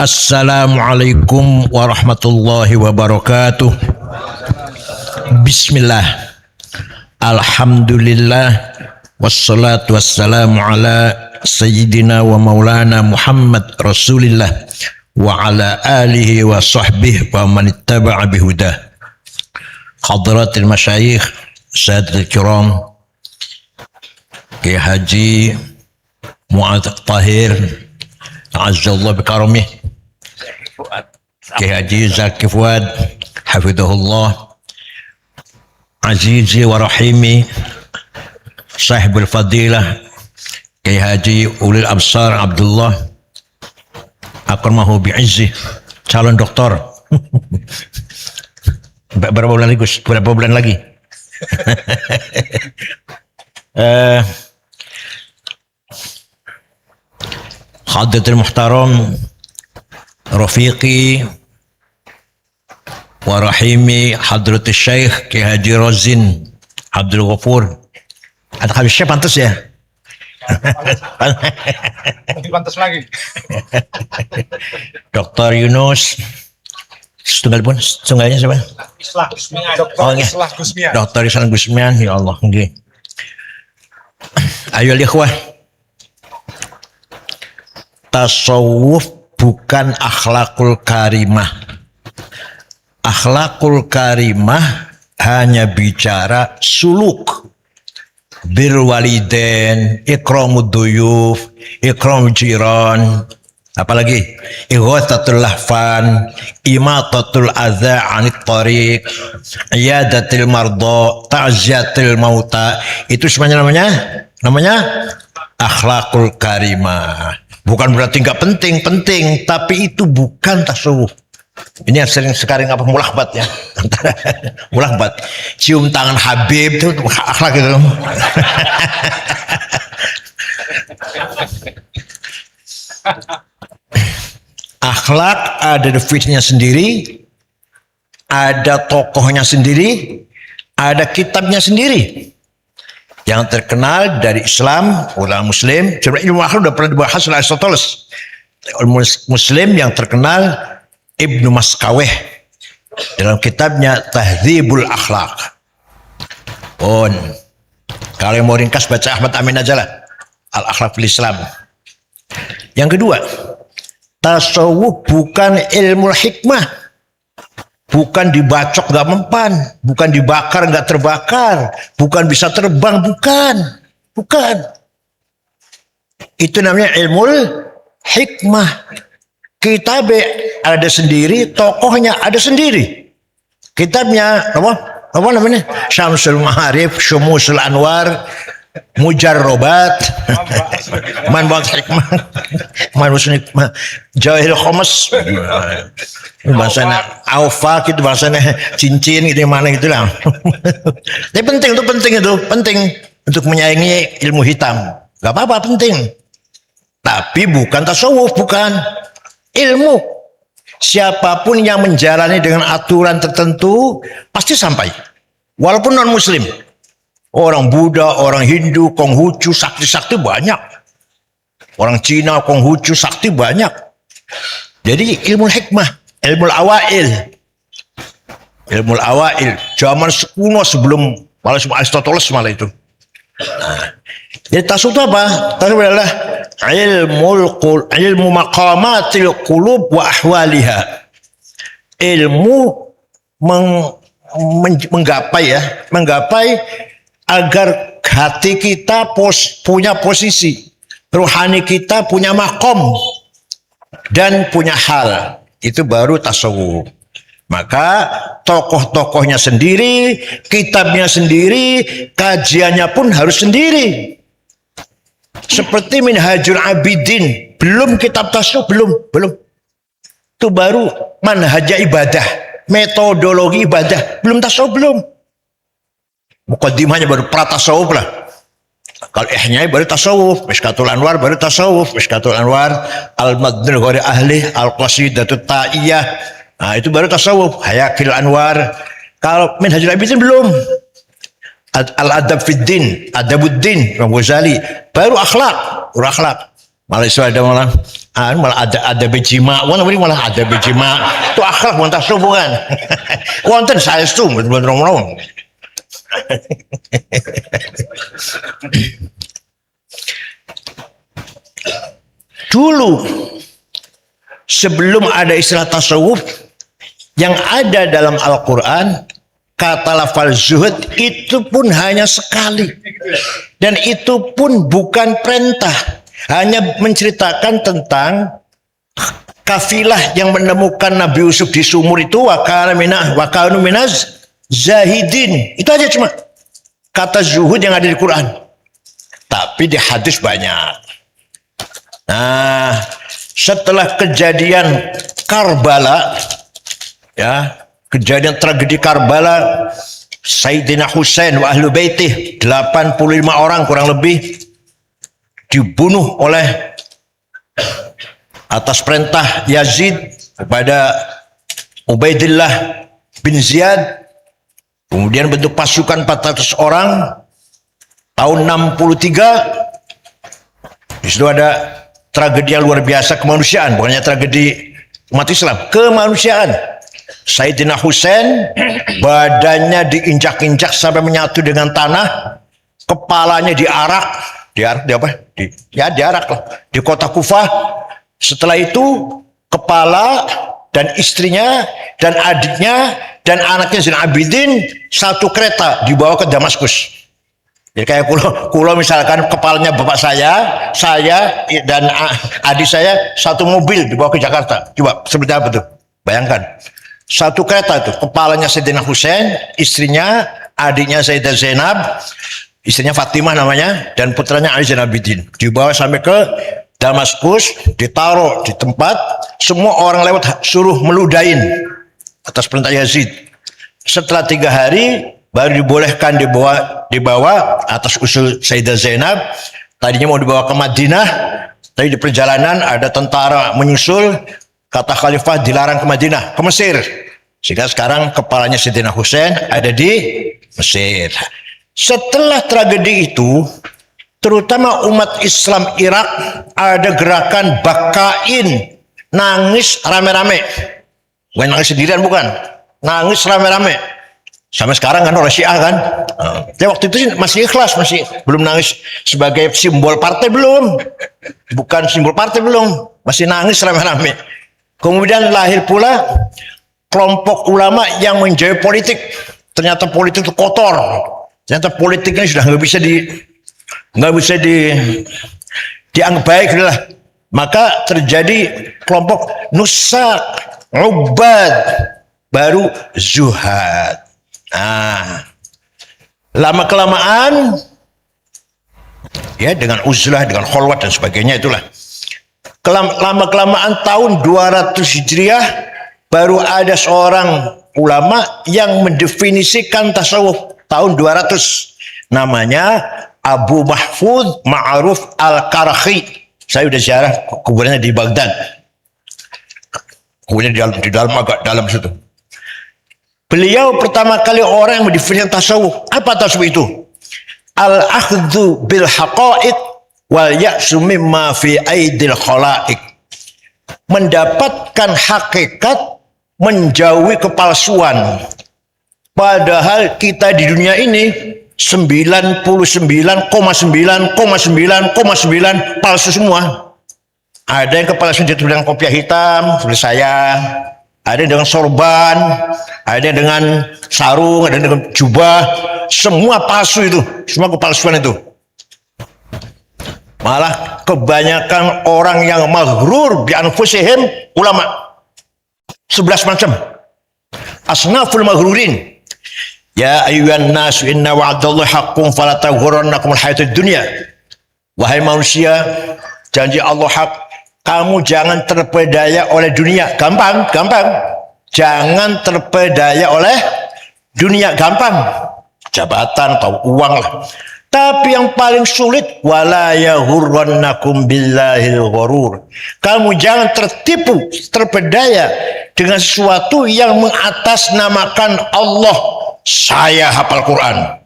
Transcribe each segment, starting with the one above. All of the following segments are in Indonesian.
Assalamualaikum warahmatullahi wabarakatuh. Bismillah. Alhamdulillah. Wassalatu wassalamu ala sayyidina wa maulana Muhammad Rasulillah wa ala alihi wa sahbihi wa man ittaba'a bihudah. Hadratil masyayikh, sadatul kiram, Kiai Haji Mu'adz Tahir Azzallahu bikaramih, Kiai Haji Zaki Fuad hafidhahullah, azizi wa rahimi sahibul fadilah Kiai Haji Ulil Absar Abdullah akramahu bi'izzi, calon doktor. Berapa bulan lagi Gus? Berapa bulan lagi? Hadratul Muhtaram Rafiqi wa Rahimi Hadratul Syekh Kiai Haji Rozin Abdul Ghafur. Ada habisnya pantas ya? Pantas lagi. Dr. Yunus tunggalnya siapa? Islah Gusmian. Dr. Islah Gusmian. Dr. Islah Gusmian, ya Allah. Okay. Ayo ikhwah. Tasawuf bukan akhlakul karimah. Akhlakul karimah hanya bicara suluk, birrul walidain, ikramud duyuf, ikramul jiran, apalagi ighatsatul lahfan, imatatul adza 'anit thariq, iyadatul marda, ta'ziyatul mauta. Itu semuanya namanya akhlakul karimah. Bukan berarti nggak penting, tapi itu bukan tasawuf. Ini yang sekarang apa mulahbat ya, mulahbat, cium tangan Habib itu akhlak itu. Akhlak ada definisinya sendiri, ada tokohnya sendiri, ada kitabnya sendiri. Yang terkenal dari Islam, ulama Muslim, sebenarnya ilmu akhlak sudah pernah dibahas oleh Aristoteles. Muslim yang terkenal Ibnu Maskaweh dalam kitabnya Tahdzibul Akhlaq. Kalau yang mau ringkas baca Ahmad Amin aja lah, Al-Akhlaq fil Islam. Yang kedua, tasawuf bukan ilmu hikmah. Bukan dibacok nggak mempan, bukan dibakar nggak terbakar, bukan bisa terbang, bukan. Itu namanya ilmu hikmah. Kitab ada sendiri, tokohnya ada sendiri. Kitabnya apa namanya? Syamsul Ma'arif, Syumusul Anwar, Mujarrobat, Manbaat Hikmah, Manbaat Hikmah, Jawahirul Khamas, bahasanya Aufak itu bahasanya cincin gitu mana gitu lah. Tapi penting untuk menyayangi ilmu hitam. Gak apa-apa, penting. Tapi bukan tasawuf, bukan ilmu. Siapapun yang menjalani dengan aturan tertentu pasti sampai. Walaupun non Muslim. Orang Buddha, orang Hindu, Konghucu, sakti-sakti banyak. Orang Cina, Konghucu, sakti banyak. Jadi ilmu hikmah, ilmu awail. Ilmu awail. Zaman kuno sebelum Aristoteles malah itu. Jadi tasawuf itu apa? Tasawuf adalah ilmu maqamatil qulub wa ahwaliha. Ilmu menggapai agar hati kita punya posisi, rohani kita punya makom dan punya hal. Itu baru tasawuf. Maka tokoh-tokohnya sendiri, kitabnya sendiri, kajiannya pun harus sendiri. Seperti Minhajul Abidin, belum kitab tasawuf, belum. Itu baru manhaj ibadah, metodologi ibadah, belum tasawuf, belum. Muqaddimahnya baru pratasawuf lah. Kalau ihnya baru tasawuf, Mishkatul Anwar baru tasawuf, Mishkatul Anwar, Al-Madnul Ghori Ahli, Al-Qasidatut Ta'iyah. Nah, itu baru tasawuf, Hayakil Anwar. Kalau Minhajul Abidin belum. Al-Adab Fiddin, Adabuddin, Imam Ghazali, baru akhlak. Malah isu ada malah ada bejima, malah ada bejima. Itu akhlak wonten hubungan. Wonten saestu bener-bener. Dulu sebelum ada istilah tasawuf, yang ada dalam Al-Quran kata lafal zuhud itu pun hanya sekali, dan itu pun bukan perintah, hanya menceritakan tentang kafilah yang menemukan Nabi Yusuf di sumur itu, wa kanu minaz zahidin. Itu aja cuma kata zuhud yang ada di Quran, tapi di hadis banyak. Nah, setelah kejadian Karbala, ya, kejadian tragedi Karbala, Sayyidina Husain wa ahlu baitih, 85 orang kurang lebih dibunuh oleh atas perintah Yazid kepada Ubaidillah bin Ziyad. Kemudian bentuk pasukan 400 orang tahun 63. Di situ ada tragedi yang luar biasa kemanusiaan, bukannya tragedi umat Islam, kemanusiaan. Sayyidina Husain badannya diinjak-injak sampai menyatu dengan tanah, kepalanya diarak lah di kota Kufah. Setelah itu kepala dan istrinya dan adiknya dan anaknya Zainal Abidin satu kereta dibawa ke Damaskus. Jadi kayak kulo misalkan kepalanya bapak saya dan adik saya satu mobil dibawa ke Jakarta. Coba seperti apa tuh? Bayangkan. Satu kereta itu, kepalanya Sayyidina Husain, istrinya, adiknya Sayyidah Zainab, istrinya Fatimah namanya, dan putranya Ali Zainal Abidin. Dibawa sampai ke Damaskus, ditaruh di tempat, semua orang lewat suruh meludahin atas perintah Yazid. Setelah 3 hari baru dibolehkan dibawa atas usul Sayyidah Zainab. Tadinya mau dibawa ke Madinah, tapi di perjalanan ada tentara menyusul. Kata khalifah dilarang ke Madinah, ke Mesir. Sehingga sekarang kepalanya Sayyidina Husain ada di Mesir. Setelah tragedi itu, terutama umat Islam Irak, ada gerakan bakain, nangis rame-rame. Bukan nangis sendirian, bukan. Nangis rame-rame. Sampai sekarang kan orang Syiah kan. Ya waktu itu masih ikhlas, masih belum nangis sebagai simbol partai, belum. Bukan simbol partai, belum. Masih nangis rame-rame. Kemudian lahir pula kelompok ulama yang menjauhi politik. Ternyata politik itu kotor. Ternyata politiknya sudah nggak bisa dianggap baik lah. Maka terjadi kelompok nusak, ubad, baru zuhad. Nah, lama kelamaan ya dengan uzlah, dengan kholwat dan sebagainya itulah. Lama kelamaan tahun 200 Hijriah baru ada seorang ulama yang mendefinisikan tasawuf tahun 200. Namanya Abu Mahfud Ma'ruf Al-Karakhi. Saya sudah ziarah kuburannya di Baghdad. Kuburannya di dalam agak dalam situ. Beliau pertama kali orang yang mendefinisikan tasawuf. Apa tasawuf itu? Al-akhdhu bil haqa'iq wal ya'su mimma fi aidil khala'iq. Mendapatkan hakikat, menjauhi kepalsuan. Padahal kita di dunia ini 99,9,9,9 palsu semua. Ada yang kepalsuan itu dengan kopiah hitam seperti saya, ada yang dengan sorban, ada yang dengan sarung, ada yang dengan jubah. Semua palsu itu, semua kepalsuan itu. Malah kebanyakan orang yang maghrur bi anfusihim ulama. 11 macam. Asnaful maghrurin. Ya ayyuhan nas inna wa'dallahi haqqun fala taghurrannakumul hayatud dunya. Wahai manusia, janji Allah hak. Kamu jangan terpedaya oleh dunia. Gampang. Jangan terpedaya oleh dunia, gampang. Jabatan atau uang lah. Tapi yang paling sulit, wala yaghurrannakum billahil ghurur. Kamu jangan tertipu, terpedaya dengan sesuatu yang mengatasnamakan Allah. Saya hafal Quran,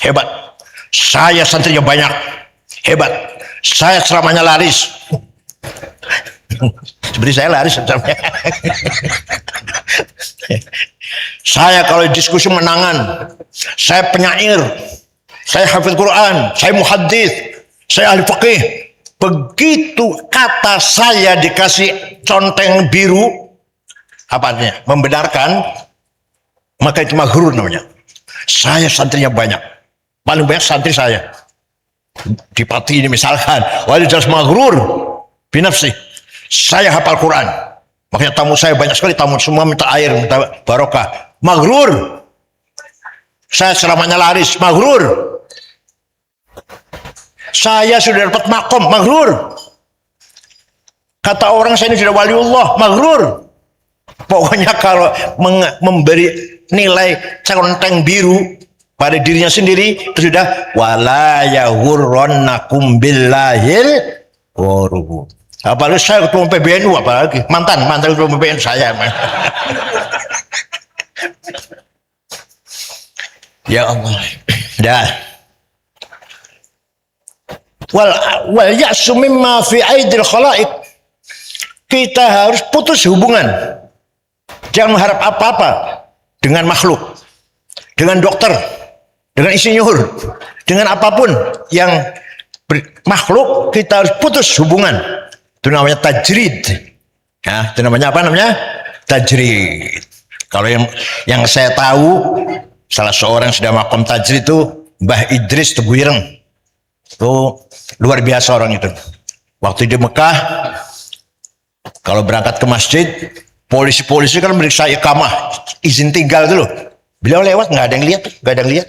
hebat. Saya santrinya banyak, hebat. Saya ceramahnya laris. Seperti saya laris ceramahnya. Saya kalau diskusi menangan. Saya penyair. Saya hafid Quran. Saya muhaddits. Saya ahli fikih. Begitu kata saya dikasih conteng biru, apa artinya? Membenarkan, maka itu maghrur namanya. Saya santrinya banyak. Paling banyak santri saya. Di Pati ini misalkan, wah jelas maghrur binafsi. Saya hafal Quran, makanya tamu saya banyak sekali, tamu semua minta air, minta barokah. Maghrur. Saya ceramahnya laris, maghrur. Saya sudah dapat makom, maghrur. Kata orang saya ini sudah waliullah, maghrur. Pokoknya kalau memberi nilai conteng biru pada dirinya sendiri, itu sudah wala yaghurrannakum billahil ghurur. Apalagi saya ketua PBNU, apalagi mantan ketua PBNU saya. Ya Allah. Dah. Wal ya'su mimma fi aidil khalaiq. Kita harus putus hubungan. Jangan mengharap apa-apa dengan makhluk, dengan dokter, dengan insinyur, dengan apapun yang makhluk, kita harus putus hubungan. Itu namanya tajrid. Ya, itu namanya apa namanya? Tajrid. Kalau yang saya tahu, salah seorang sudah makom tajrid itu Mbah Idris Teguh Ireng. Itu luar biasa orang itu. Waktu di Mekah, kalau berangkat ke masjid, polisi-polisi kan meriksa iqamah, izin tinggal itu loh. Beliau lewat nggak ada yang lihat, nggak ada yang lihat.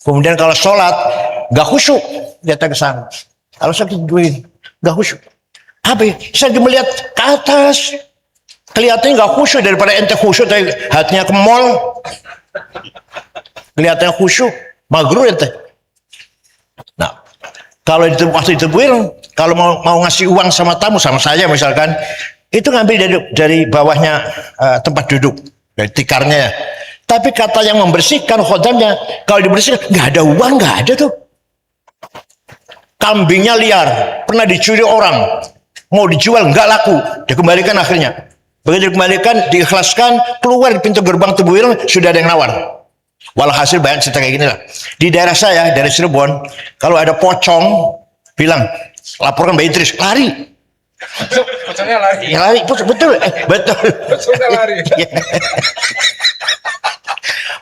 Kemudian kalau sholat nggak khusyuk, datang ke sana. Kalau saya gituin, nggak khusyuk. Apa? Saya melihat ke atas, kelihatannya nggak khusyuk, daripada ente khusyuk, hatinya ke mall, kelihatannya khusyuk, maghrur ente. Nah, kalau itu waktu itu kalau mau ngasih uang sama tamu, sama saya misalkan, itu ngambil dari bawahnya tempat duduk, dari tikarnya. Tapi kata yang membersihkan khodamnya, kalau dibersihkan nggak ada uang, nggak ada tuh. Kambingnya liar, pernah dicuri orang, mau dijual nggak laku, dikembalikan akhirnya. Begitu dikembalikan, diikhlaskan, keluar di pintu gerbang Teguh Ireng, sudah ada yang nawar. Walhasil banyak cerita kayak gini lah. Di daerah saya, dari Cirebon, kalau ada pocong, bilang, laporkan Mbak Idris, lari. Pocongnya lari. Ya, lari, betul. Betul. Pocongnya lari.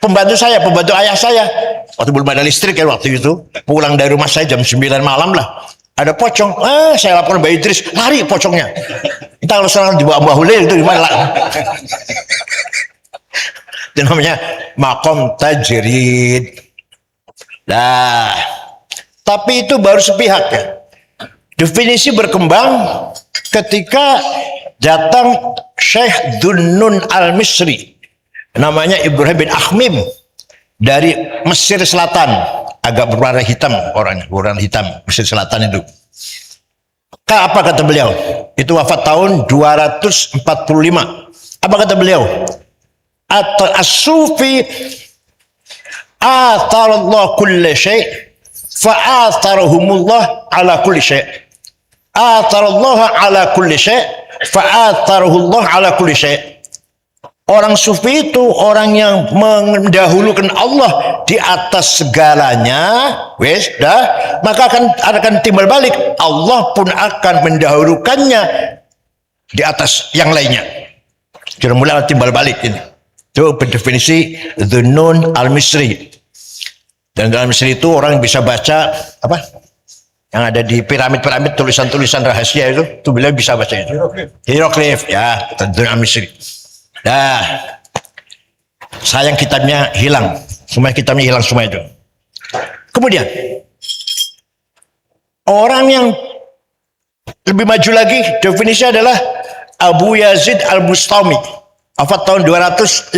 Pembantu ayah saya, waktu belum ada listrik ya waktu itu, pulang dari rumah saya jam 9 malam lah, ada pocong, saya lapor Mbak Idris, lari pocongnya. Entah kalau sekarang di bawah hulil itu gimana lah. Itu namanya makom tajrid. Nah, tapi itu baru sepihak ya. Definisi berkembang ketika datang Syekh Dhunnun Al-Misri, namanya Ibrahim bin Akhmim, dari Mesir Selatan, agak berwarna hitam orangnya, berwarna hitam, Mesir Selatan itu. Apa kata beliau? Itu wafat tahun 245. Apa kata beliau? As-sufi atharallah kulli syai' fa'atharahumullah ala kulli syai'. Atharallah ala kulli syai' fa'atharahullah ala kulli syai'. Orang sufi itu orang yang mendahulukan Allah di atas segalanya, wes dah, maka akan timbal balik, Allah pun akan mendahulukannya di atas yang lainnya. Jadi mulai timbal balik ini. Itu definisi Dhunnun Al-Misri. Dan dalam Misri itu orang bisa baca apa? Yang ada di piramid-piramid, tulisan-tulisan rahasia itu beliau bisa baca itu. Hieroglif, ya, Dhunnun Al-Misri. Nah, sayang kitabnya hilang, semua kitabnya hilang semua itu. Kemudian orang yang lebih maju lagi, definisinya adalah Abu Yazid Al-Bustami, wafat tahun 251.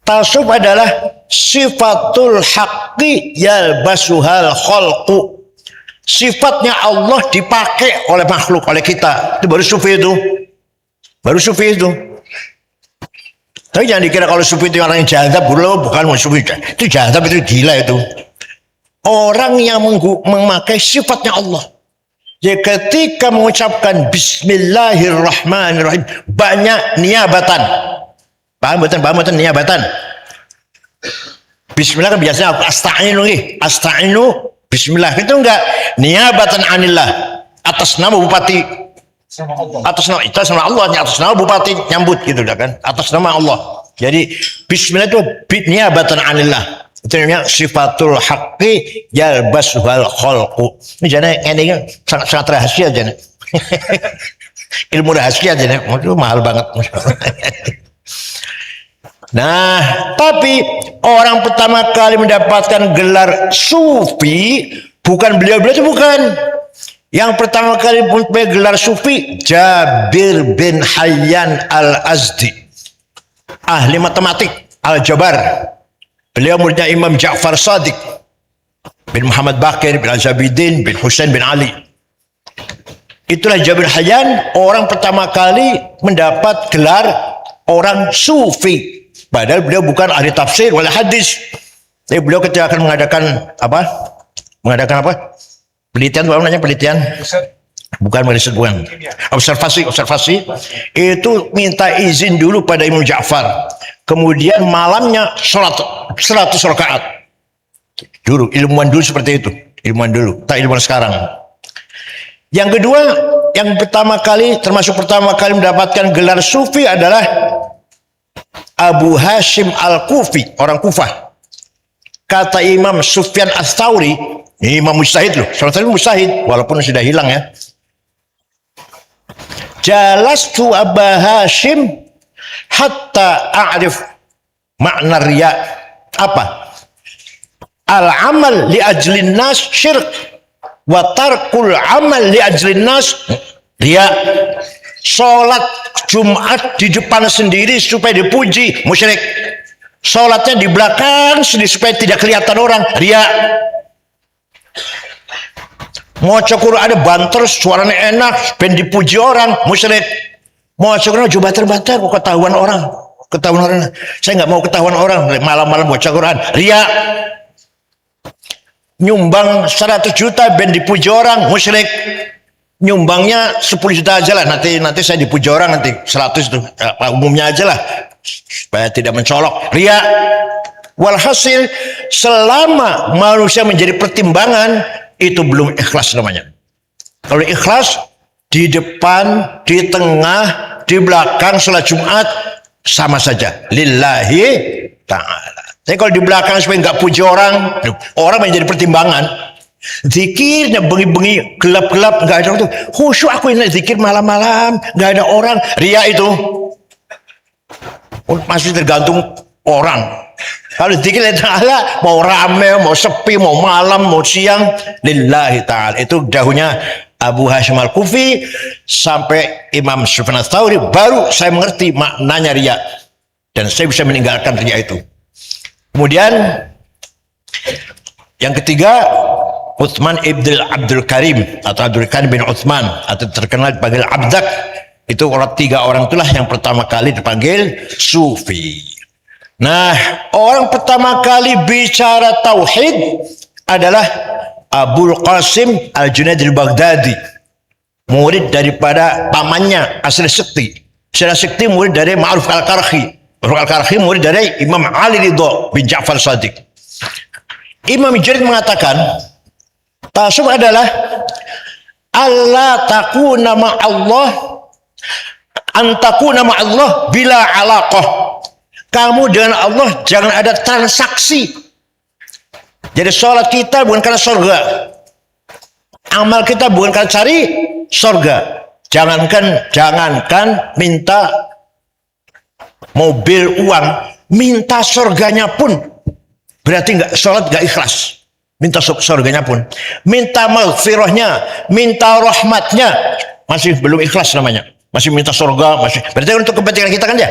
Tasawuf adalah sifatul haqqi yalbasuhal khalqu. Sifatnya Allah dipakai oleh makhluk, oleh kita. Itu baru sufi itu. Baru sufi itu. Tapi jangan dikira kalau sufi itu orang yang jahadzab, bukan sufi. Itu jahadzab, itu gila itu. orang yang memakai sifatnya Allah. Jadi ketika mengucapkan Bismillahirrahmanirrahim, banyak niabatan. Paham betul niabatan. Bismillah kan biasanya asta'inu Bismillah, itu enggak niabatan anillah, atas nama bupati, Sama Allah. atas nama Allah, atas nama bupati nyambut gitu kan, atas nama Allah. Jadi Bismillah itu niabatan anillah. Itu namanya sifatul haqqi yalbasuhal khalqu. Ini jadi sangat rahasia jadi. Ilmu rahasia jadi. Itu mahal banget. Nah, tapi orang pertama kali mendapatkan gelar sufi bukan beliau-beliau itu bukan. Yang pertama kali mempunyai gelar sufi Jabir bin Hayyan al-Azdi, ahli matematik aljabar. Beliau muridnya Imam Ja'far Shadiq bin Muhammad Bakir bin Al-Zabidin bin Husain bin Ali. Itulah Jabir Hayyan, orang pertama kali mendapat gelar orang sufi. Padahal beliau bukan ahli tafsir wala hadis. Tapi beliau ketika akan mengadakan apa? Penelitian, apa namanya penelitian? Bukan observasi itu minta izin dulu pada Imam Ja'far, kemudian malamnya sholat 100 rakaat dulu. Ilmuwan dulu seperti itu, ilmuwan dulu, tak ilmuwan sekarang. Yang kedua, yang pertama kali mendapatkan gelar sufi adalah Abu Hashim Al-Kufi, orang Kufah. Kata Imam Sufyan Ats-Tsauri, ini Imam mujtahid loh, salah mujtahid walaupun sudah hilang ya. Jalastu Aba Hashim hatta a'rif makna riya. Apa? Al-amal li ajlin nas syirk wa tarkul amal li ajlin nas riya. Salat Jumat di depan sendiri supaya dipuji, musyrik. Salatnya di belakang sendiri supaya tidak kelihatan orang, riya. Maca Quran ada banter, suaranya enak, ben dipuji orang, musyrik. Maca Quran coba bater-bater, ketahuan orang. Saya nggak mau ketahuan orang, malam-malam baca Quran, riya. Nyumbang 100 juta ben dipuji orang, musyrik. Nyumbangnya 10 juta aja lah, nanti saya dipuji orang, nanti 100 itu umumnya aja lah, supaya tidak mencolok, riya. Walhasil selama manusia menjadi pertimbangan, itu belum ikhlas namanya. Kalau ikhlas, di depan, di tengah, di belakang salat Jumat sama saja, lillahi ta'ala. Tapi kalau di belakang supaya nggak puji orang menjadi pertimbangan. Zikirnya bengi-bengi, gelap-gelap, nggak ada orang tuh. Khusyuk aku ini zikir malam-malam, nggak ada orang, riya itu. Masih tergantung orang. Kalau zikir ta'ala, mau rame, mau sepi, mau malam, mau siang, lillahi ta'ala. Itu dahulunya Abu Hashim Al-Kufi sampai Imam Sufyan Ats-Tsauri, baru saya mengerti maknanya riya. Dan saya bisa meninggalkan riya itu. Kemudian yang ketiga, Utsman ibn Abdul Karim atau Abdul Karim bin Utsman atau terkenal dipanggil Abdak. Itu tiga orang itulah yang pertama kali dipanggil sufi. Nah, orang pertama kali bicara tauhid adalah Abul Qasim Al-Junaid Al-Baghdadi, murid daripada pamannya Asri Sikti. Asri Sikti murid dari Ma'ruf Al-Karhi. Ma'ruf Al-Karhi murid dari Imam Ali Ridho bin Ja'far Shadiq. Imam Jarid mengatakan, tasawuf adalah Allah takuna ma'allah, antakuna ma'allah bila alaqah. Kamu dengan Allah jangan ada transaksi. Jadi sholat kita bukan karena surga, amal kita bukan karena cari surga. Jangankan minta mobil uang, minta surganya pun berarti sholat nggak ikhlas. Minta surganya pun, minta maghfirahnya, minta rahmatnya, masih belum ikhlas namanya. Masih minta surga, masih berarti untuk kepentingan kita kan ya.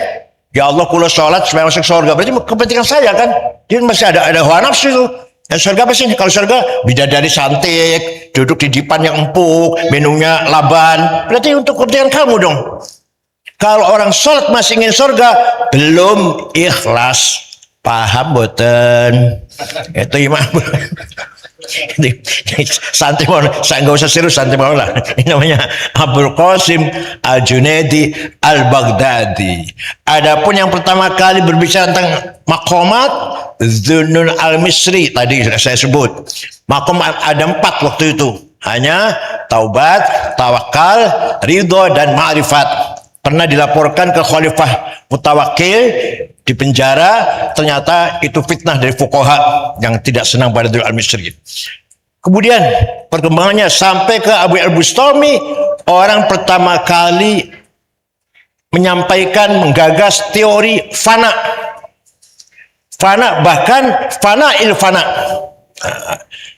Ya Allah, kalau sholat supaya masuk surga, berarti kepentingan saya kan. Dia masih ada hawa nafsu itu. Dan surga apa sih? Kalau surga bidadari cantik, duduk di dipan yang empuk, minumnya laban. Berarti untuk kepentingan kamu dong. Kalau orang sholat masih ingin surga, belum ikhlas. Paham boten? Itu imam. Santai mau, saya nggak usah serius, santai mau lah. Ini namanya Abdul Qasim Al-Junaidi Al-Baghdadi. Adapun yang pertama kali berbicara tentang maqamat, Zunnun Al-Misri tadi sudah saya sebut. Maqamat ada 4 waktu itu, hanya taubat, tawakal, ridho dan ma'rifat. Pernah dilaporkan ke Khalifah Mutawakkil di penjara, ternyata itu fitnah dari fuqaha yang tidak senang pada Zunnun Al-Misri. Kemudian perkembangannya sampai ke Abu Al-Bustami, orang pertama kali menyampaikan, menggagas teori fana. Fana, bahkan fana il fana.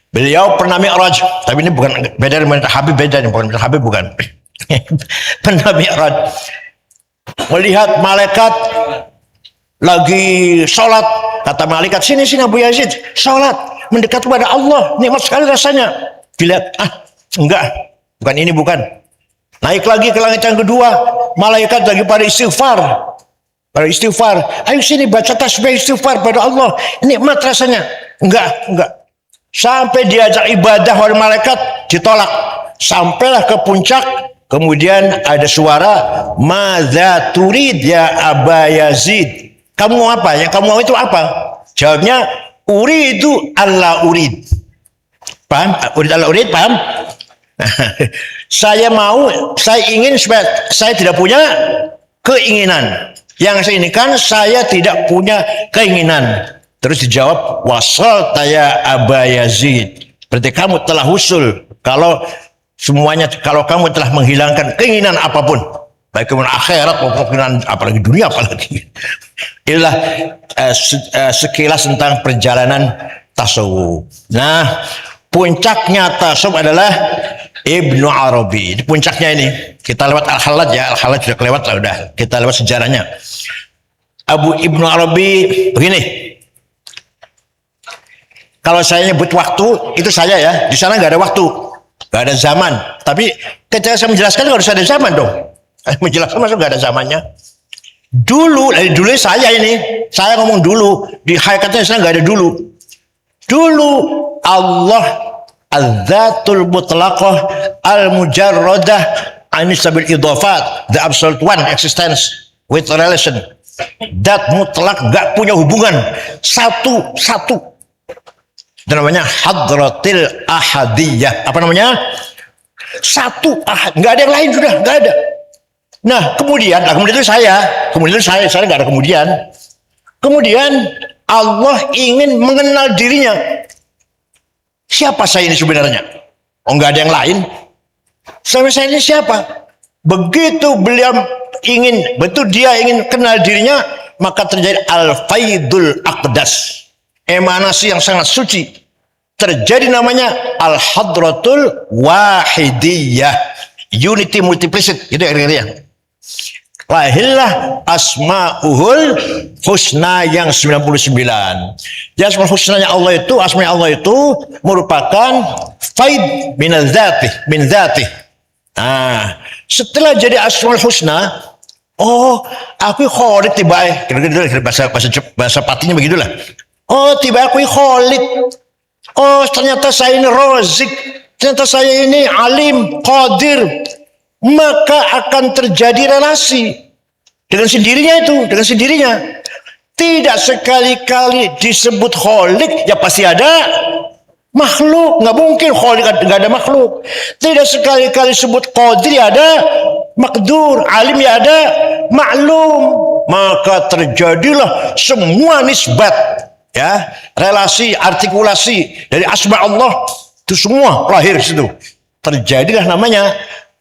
Beliau pernah mi'raj, tapi ini bukan beda dengan Habib, beda nih, bukan Habib, bukan. Pernah mi'raj, melihat malaikat lagi sholat. Kata malaikat, sini Abu Yazid, sholat, mendekat kepada Allah, nikmat sekali rasanya. Dilihat, enggak, bukan ini, bukan. Naik lagi ke langit yang kedua, malaikat lagi pada istighfar. Ayo sini baca tasbih istighfar pada Allah, nikmat rasanya. Enggak. Sampai diajak ibadah oleh malaikat, ditolak. Sampailah ke puncak, kemudian ada suara, madza turid ya Aba Yazid. Kamu mau apa? Yang kamu mau itu apa? Jawabnya, uridu alla urid. Paham? Urid alla urid, paham? Saya ingin supaya saya tidak punya keinginan. Yang saya inginkan, saya tidak punya keinginan. Terus dijawab, wasal taya Aba Yazid. Berarti kamu telah usul kalau kamu telah menghilangkan keinginan apapun, baik keinginan akhirat maupun keinginan apalagi dunia, apalagi. Inilah sekilas tentang perjalanan tasawuf. Nah, puncaknya tasawuf adalah Ibnu Arabi. Di puncaknya ini kita lewat Al-Khalaj ya, Al-Khalaj sudah kelewat lah, udah kita lewat sejarahnya. Ibnu Arabi begini. Kalau saya nyebut waktu, itu saya ya. Di sana nggak ada waktu, nggak ada zaman. Tapi ketika saya menjelaskan harus ada zaman dong. Menjelaskan masuk nggak ada zamannya. Dulu saya ngomong dulu. Di hakikatnya saya nggak ada dulu. Dulu Allah al-Dzatul Mutlaqah al-Mujarradah anisabil idhafat, the absolute one existence with relation. Dat mutlak, nggak punya hubungan, satu. Itu namanya hadratil ahadiyah. Apa namanya? Satu ahad, nggak ada yang lain, sudah nggak ada. Nah kemudian itu saya nggak ada kemudian. Kemudian Allah ingin mengenal dirinya. Siapa saya ini sebenarnya? Oh, nggak ada yang lain. Saya ini siapa? Begitu dia ingin kenal dirinya, maka terjadi al-faidul aqdas, emanasi yang sangat suci. Terjadi namanya al-hadratul wahidiyah, unity multiplicity. Itu kira-kira. Lahirlah Asma'ul Husna yang 99. Jadi Asma'ul Husnanya Allah itu, Asma' Allah itu merupakan faid min dzati. Nah, setelah jadi Asma'ul Husna, aku Khalik tiba, kira-kira bahasa patinya begitulah. Tiba aku Khalik. Ternyata saya ini Razik, ternyata saya ini Alim, Qadir. Maka akan terjadi relasi dengan sendirinya. Tidak sekali-kali disebut Khalik, ya pasti ada makhluk. Nggak mungkin Khalik nggak ada makhluk. Tidak sekali-kali disebut Qadir, ya ada Maqdur. Alim, ya ada Ma'lum. Maka terjadilah semua nisbat, ya, relasi, artikulasi dari asma Allah itu semua lahir di situ. Terjadilah namanya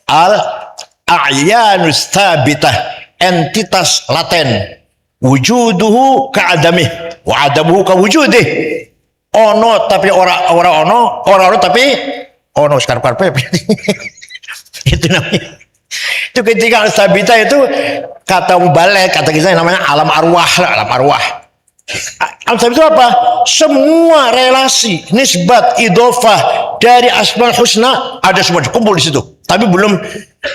al-a'yanus thabitah, entitas laten. Wujuduhu ka'adamih wa adamuhu kawujudih. Ono tapi ora ono tapi ono sekarang. Itu namanya. Itu ketika al-thabitah itu kata mubalik, kata kita namanya alam arwah. Al-thabitah itu apa? Semua relasi, nisbat, idhofah dari Asmaul Husna ada semua dikumpul di situ. Tapi belum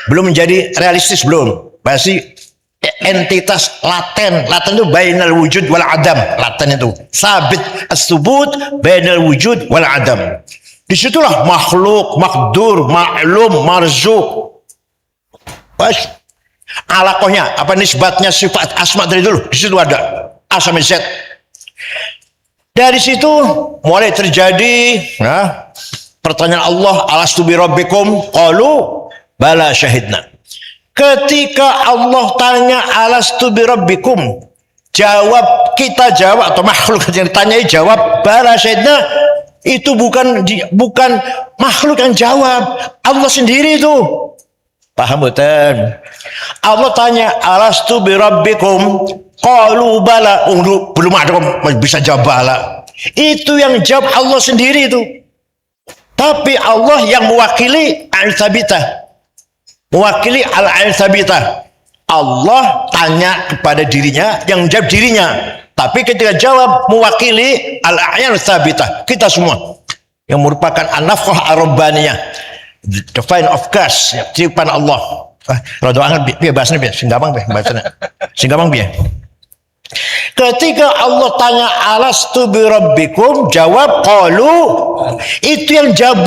menjadi realistis, belum. Masih entitas laten. Laten itu bainal wujud wal adam. Laten itu sabit as-subut bainal wujud wal adam. Disitulah makhluk, makdur, maklum, marzuk. Bas. Alakohnya, apa nisbatnya sifat asma dari dulu. Di situ ada A sampai Z. Dari situ mulai terjadi pertanyaan Allah, alastu bi rabbikum? Qalu bala syahidna. Ketika Allah tanya alastu bi rabbikum, kita jawab, atau makhluk yang ditanyai jawab bala syahidna. Itu bukan makhluk yang jawab, Allah sendiri itu. Paham betul? Allah tanya alastu bi rabbikum? Qalu bala. Belum ada yang bisa jawab bala. Itu yang jawab Allah sendiri itu. Tapi Allah yang mewakili al-thabitah. Mewakili al-thabitah. Allah tanya kepada dirinya, yang jawab dirinya. Tapi ketika jawab mewakili al-a'yan thabitah, kita semua yang merupakan an-nafkhah ar-rabbaniyah, the divine of God, tiupan Allah. Rada angel piye bahasane piye? Sing gampang piye bahasane? Sing gampang piye? Ketika Allah tanya alastu bi rabbikum, jawab qalu. Itu yang jawab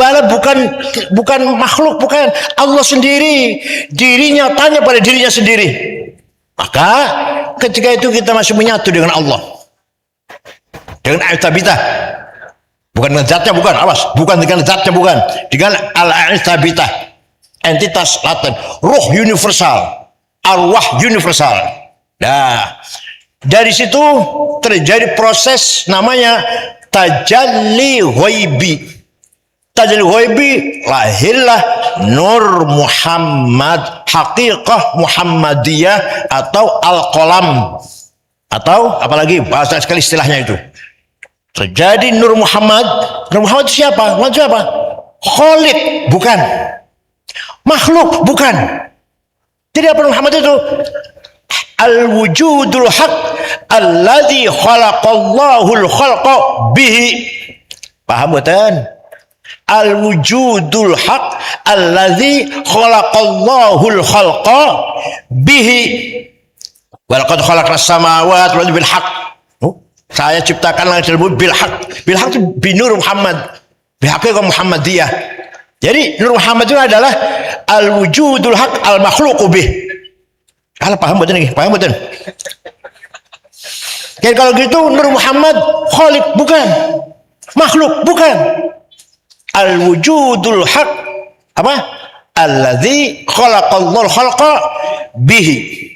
bukan makhluk, bukan Allah sendiri. Dirinya tanya pada dirinya sendiri. Maka ketika itu kita masih menyatu dengan Allah, dengan al-thabitah, bukan dengan zatnya, bukan, awas, bukan dengan zatnya, bukan, dengan al-thabitah, entitas laten, ruh universal, arwah universal. Nah, dari situ terjadi proses namanya tajalli ghaibi. Tajalli ghaibi, lahirlah Nur Muhammad, haqiqah Muhammadiyah, atau al-qalam, atau apalagi bahasa sekali istilahnya itu. Terjadi Nur Muhammad. Nur Muhammad itu siapa? Muhammad siapa? Khaliq, bukan. Makhluk, bukan. Jadi apa Muhammad itu? Al-wujudul haq alladzi khalaqallahul khalqa bihi. Paham betul? Al-wujudul haq alladzi khalaqallahul khalqa bihi. Walaqad khalaqnas samawati wal ardi bil haq. Saya ciptakan langit dan bumi bil haq. Bil haq itu binur Muhammad. Bil haqiqah Muhammadiyah. Jadi Nur Muhammad itu adalah al-wujudul haq al-makhluqu bih. Kalau paham betul nih, paham betul. Jadi kalau gitu Nur Muhammad khaliq, bukan. Makhluk, bukan. Al-wujudul haq apa? Alladzi khalaqallahul khalqa bihi.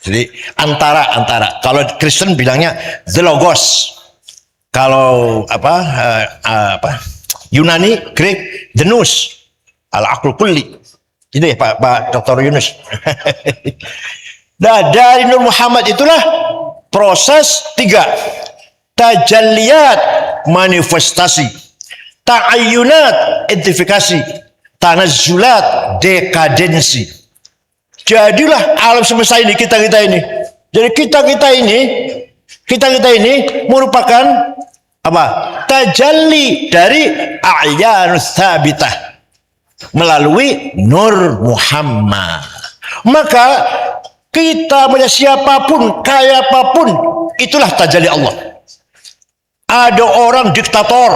Jadi antara kalau Kristen bilangnya the logos. Kalau Yunani, Greek, the nous, al-aql kulli. Itu ya Pak Dr. Yunus. Nah, dari Nur Muhammad itulah proses 3. Tajalliyat, manifestasi. Ta'ayyunat, identifikasi. Tanazzulat, dekadensi. Jadilah alam semesta ini, kita ini. Jadi kita ini merupakan apa? Tajalli dari a'yanus thabitah melalui Nur Muhammad. Maka kita punya siapapun, kaya apapun, itulah tajalli Allah. Ada orang diktator,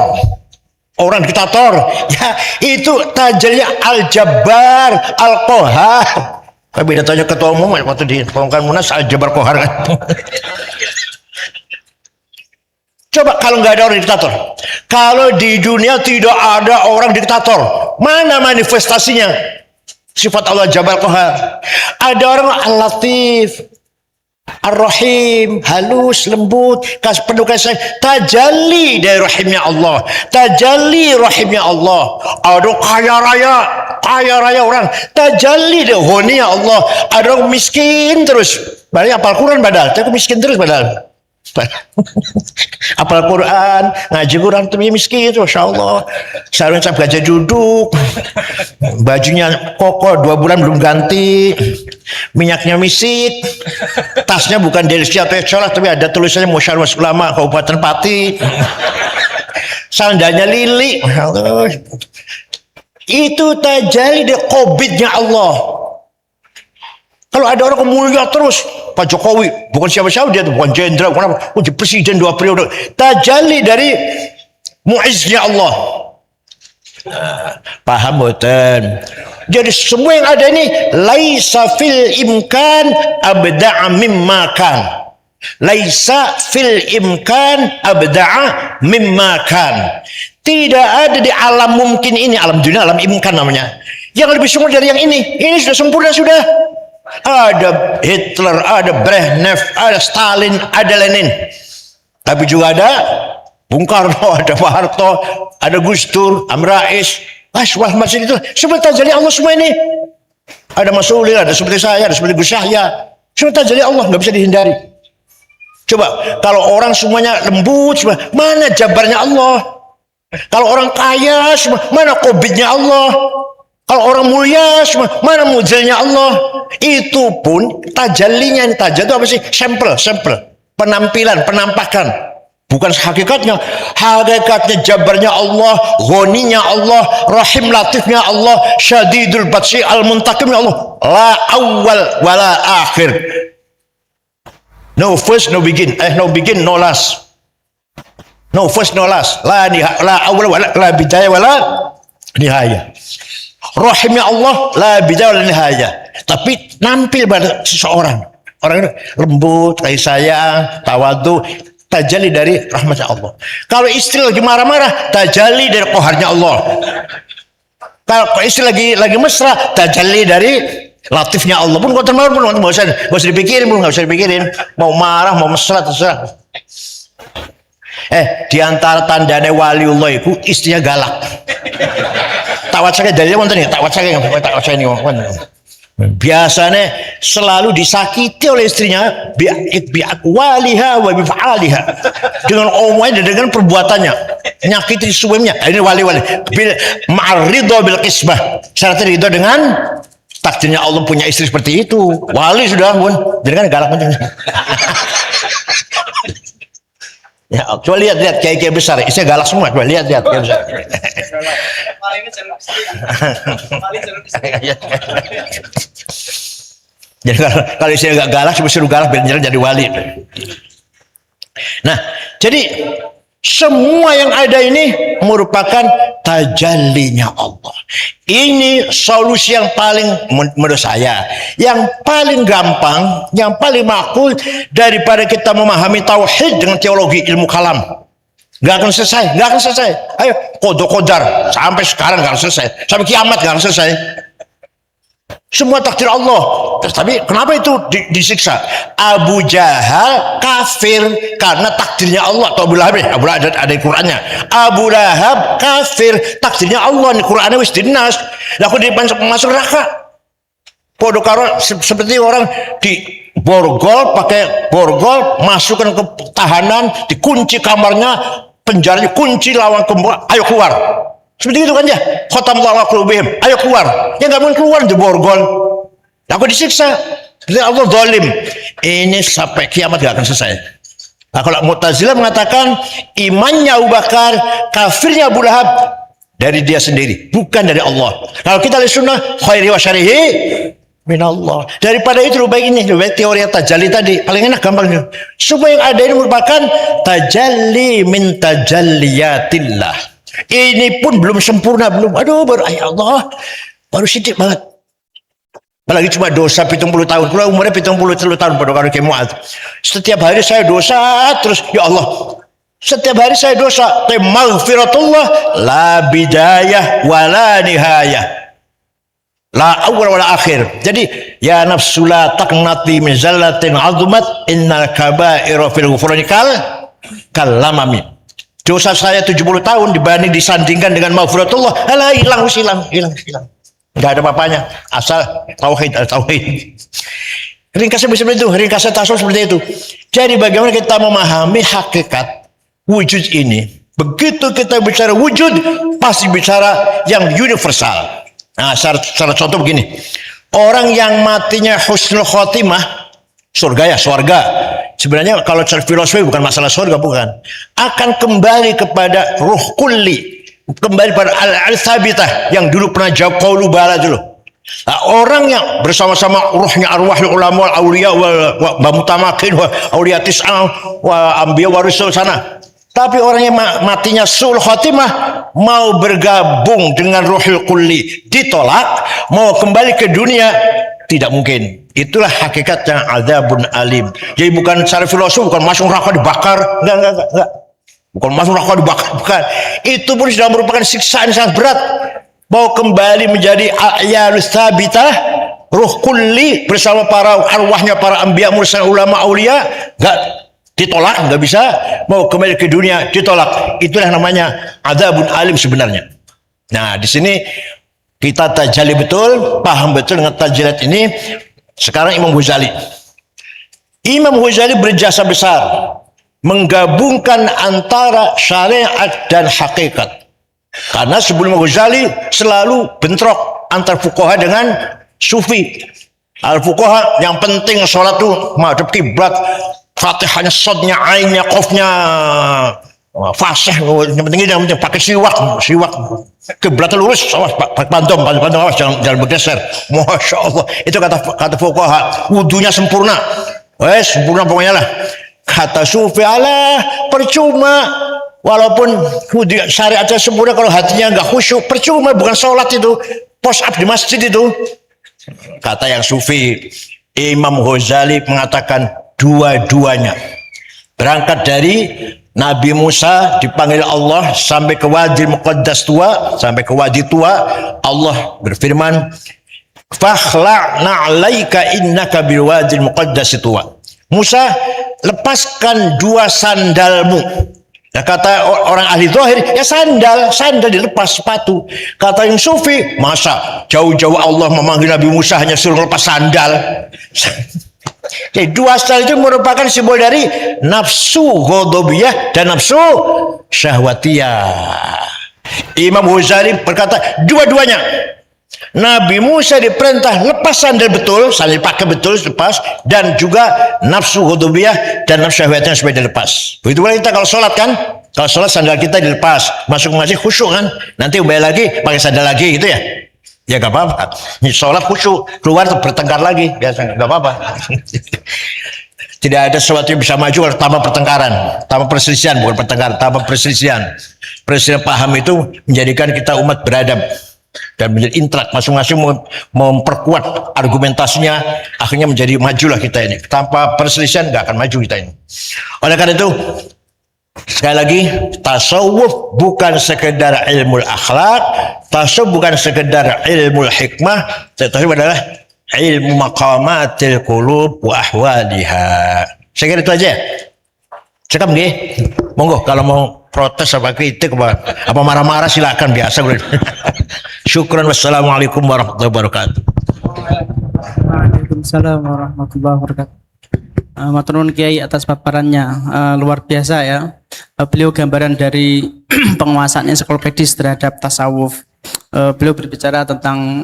ya itu tajalli Al-Jabbar, Al-Qahar. Tapi beda tanya ketua umum waktu di pengumuman Munas, Al-Jabbar Qahar kan. Coba kalau nggak ada orang diktator, kalau di dunia tidak ada orang diktator, mana manifestasinya? Sifat Allah Jabal Qahar. Ada orang Al-Latif, Ar-Rahim, halus, lembut, penuh kasih, tajalli dari rahimnya Allah, tajalli rahimnya Allah. Ada kaya raya orang, tajalli dari ghaniya Allah. Ada orang miskin terus, banyak apal Quran padahal, tapi miskin terus padahal. Apal Quran, ngaji Quran tapi miskin, masya Allah. Seharusnya saya belajar duduk, bajunya kokoh 2 bulan belum ganti, minyaknya misik, tasnya bukan dari Siatu Sholat tapi ada tulisannya Musyawarah Ulama Kabupaten Pati, sandalnya lili. Itu tajalli dari qobidnya Allah. Kalau ada orang mulia terus, Pak Jokowi, bukan siapa-siapa dia, bukan jenderal, bukan apa, jadi presiden 2 periode. Tajalli dari muizznya Allah. Paham boten? Jadi semua yang ada ini laisa fil imkan abda'a mimma kan. Laisa fil imkan abda'a mimma kan. Tidak ada di alam mungkin ini, alam dunia, alam imkan namanya, yang lebih sempurna dari yang ini. Ini sudah sempurna sudah. Ada Hitler, ada Brezhnev, ada Stalin, ada Lenin. Tapi juga ada Bung Karno, ada Pak Harto, ada Gus Dur, Amin Rais, masih itu. Sebentar jadi Allah semua ini. Ada Mas Ulil, ada seperti saya, ada seperti Gus Yahya. Sebentar jadi Allah, nggak bisa dihindari. Coba kalau orang semuanya lembut, mana jabarnya Allah? Kalau orang kaya, mana COVID-nya Allah? Kalau orang mulia, mana mujizatnya Allah? Itu pun tajallinya, tajal itu apa sih? Sampel, penampilan, penampakan. Bukan hakikatnya. Hakikatnya jabarnya Allah, ghaninya Allah, rahim latifnya Allah, syadidul batsi al-muntaqimnya Allah. La awal wala akhir. No first, no begin. No begin, no last. No first, no last. La awal wala la bidayah wala nihayah. Rahimnya Allah la bidayah wala nihayah. Tapi nampil pada seseorang. Orang itu lembut, kasih sayang, tawadu, tajalli dari rahmatnya Allah. Kalau istri lagi marah-marah, tajalli dari qaharnya Allah. Kalau istri lagi mesra, tajalli dari latifnya Allah. Pun kau termawar pun nggak usah dipikirin, pun nggak usah dipikirin. Mau marah, mau mesra, terserah. Di antara tandanya waliullah itu istrinya galak. Tak wacanya dalilnya wonten ya, tak wacanya ini. Biasanya selalu disakiti oleh istrinya bi'aqwaliha wa bif'aliha, dengan omongannya dan dengan perbuatannya, nyakiti suaminya. Ini wali-wali bil ma'ridho bil qismah, syaratnya ridho dengan takdirnya Allah punya istri seperti itu. Wali sudah pun, jadi kan galak macam. Ya, coba lihat kiai-kiai besar, isinya galak semua. Coba lihat kiai besar. Jadi kalau isinya nggak galak, suruh galak biar jadi wali. Nah, jadi semua yang ada ini merupakan tajallinya Allah. Ini solusi yang paling, menurut saya, yang paling gampang, yang paling makul daripada kita memahami tauhid dengan teologi ilmu kalam. Gak akan selesai. Ayo, kodar sampai sekarang gak akan selesai, sampai kiamat gak akan selesai. Semua takdir Allah. Tapi kenapa itu disiksa? Abu Jahal kafir karena takdirnya Allah. Atau Abu Lahab ada di Qurannya. Abu Lahab kafir, takdirnya Allah. Di Qurannya wis dinas. Lah kok masuk neraka? Podo karo seperti orang di borgol, pakai borgol, masukkan ke tahanan, dikunci kamarnya, penjaranya kunci, lawan ayo keluar. Seperti itu kan ya, khotamullahu ala qulubihim, ayo keluar. Ya nggak mungkin keluar di borgol. Aku disiksa. Jadi Allah zalim. Ini sampai kiamat gak akan selesai. Nah, kalau Mu'tazilah mengatakan imannya Abu Bakar, kafirnya Abu Lahab dari dia sendiri, bukan dari Allah. Kalau kita lihat sunnah khairi wa syarihi min Allah. Daripada itu lebih baik ini, lebih baik teori tajalli tadi, paling enak gampang. Semua yang ada ini merupakan tajalli min tajalliyatillah. Ini pun belum sempurna, belum. Aduh, baru ya Allah, baru sedikit banget. Apalagi cuma dosa 70 tahun. Kalau umurnya 70 tahun pada orang Mu'adz. Setiap hari saya dosa terus, ya Allah. Setiap hari saya dosa. Tapi maghfiratullah la bidayah wa la nihayah. La awal wa la akhir. Jadi ya nafsu la taqnati min zallatin azumat innal kaba'ira fil ghufrani kalamami. Dosa saya 70 tahun dibanding disandingkan dengan maghfiratullah, alah hilang. Enggak ada apa-apanya, asal tauhid. Ringkasnya seperti itu, ringkasnya tasawuf seperti itu. Jadi bagaimana kita memahami hakikat wujud ini? Begitu kita bicara wujud, pasti bicara yang universal. Nah, secara contoh begini. Orang yang matinya husnul khotimah, surga. Sebenarnya kalau secara filosofi bukan masalah surga, bukan. Akan kembali kepada ruh kulli, kembali pada al-thabitah yang dulu pernah jawab qaulu bala dulu. Nah, orang yang bersama-sama ruhnya arwahul ulama wal auliya wa mutamakin wa auliya tis'ah wa anbiya wa rusul sana. Tapi orang yang matinya su'ul khotimah, mau bergabung dengan ruhul kulli ditolak, mau kembali ke dunia tidak mungkin. Itulah hakikatnya adzabun alim. Jadi bukan secara filosofi, bukan masuk neraka dibakar, enggak. Bukan masuk neraka dibakar, bukan. Itu pun sudah merupakan siksaan yang sangat berat. Mau kembali menjadi a'yalus tsabitah, ruh kulli bersama para arwahnya para anbiya, mursal, ulama, aulia, enggak ditolak, nggak bisa. Mau kembali ke dunia ditolak. Itulah namanya adzabun alim sebenarnya. Nah, di sini kita tajali betul, paham betul dengan tajilat ini. Sekarang Imam Ghazali berjasa besar menggabungkan antara syariat dan hakikat. Karena sebelum Ghazali selalu bentrok antar fuqaha dengan sufi. Al-fuqaha yang penting sholat tuh madhab kiblat, Fatihahnya, sodnya, ainnya, qofnya, fasih, yang penting pakai siwak, kiblat lurus, awas pakai pantom, awas jangan bergeser. Masya Allah, itu kata fuqaha, wudunya sempurna, sempurna pokoknya lah. Kata sufi, alah percuma, walaupun wudhu syariatnya sempurna, kalau hatinya nggak khusyuk, percuma, bukan sholat itu, push up di masjid itu. Kata yang sufi, Imam Ghazali mengatakan dua-duanya. Berangkat dari Nabi Musa dipanggil Allah sampai ke Wadi Muqaddas tua, sampai ke Wadi tua, Allah berfirman, "Fakhla' na'laika innaka bil Wadi Muqaddas tua." Musa, lepaskan dua sandalmu. Nah, kata orang ahli zahir, ya sandal dilepas, sepatu. Kata yang sufi, masa jauh-jauh Allah memanggil Nabi Musa hanya suruh lepas sandal. Jadi dua sandal itu merupakan simbol dari nafsu ghadabiyah dan nafsu syahwatiyah. Imam Ghazali berkata dua-duanya. Nabi Musa diperintah lepas sandal betul, sandal pakai betul lepas, dan juga nafsu ghadabiyah dan nafsu syahwatiyah supaya dilepas. Begitu pula kita kalau sholat kan, kalau sholat sandal kita dilepas, masuk masjid khusyuk kan, nanti kembali lagi pakai sandal lagi gitu ya. Ya gak apa-apa. Sholat khusyuk, keluar tuh bertengkar lagi, biasa gak apa-apa. Tidak ada sesuatu yang bisa maju kalau tanpa pertengkaran, tanpa perselisihan, bukan pertengkaran, tanpa perselisihan. Perselisihan paham itu menjadikan kita umat beradab dan menjadi intrak, masing-masing memperkuat argumentasinya, akhirnya menjadi majulah kita ini. Tanpa perselisihan gak akan maju kita ini. Oleh karena itu, sekali lagi, tasawuf bukan sekedar ilmu akhlak, tasawuf bukan sekedar ilmu hikmah, tetapi adalah ilmu maqamatil qulub wa ahwaliha. Saya kira itu aja. Cekap nggih? Monggo kalau mau protes apa kritik apa marah-marah silakan, biasa. Syukran, wassalamualaikum warahmatullahi wabarakatuh. Waalaikumsalam warahmatullahi wabarakatuh. Matur nuwun Kiai atas paparannya, luar biasa ya. Beliau gambaran dari penguasaan ensiklopedis terhadap tasawuf. Beliau berbicara tentang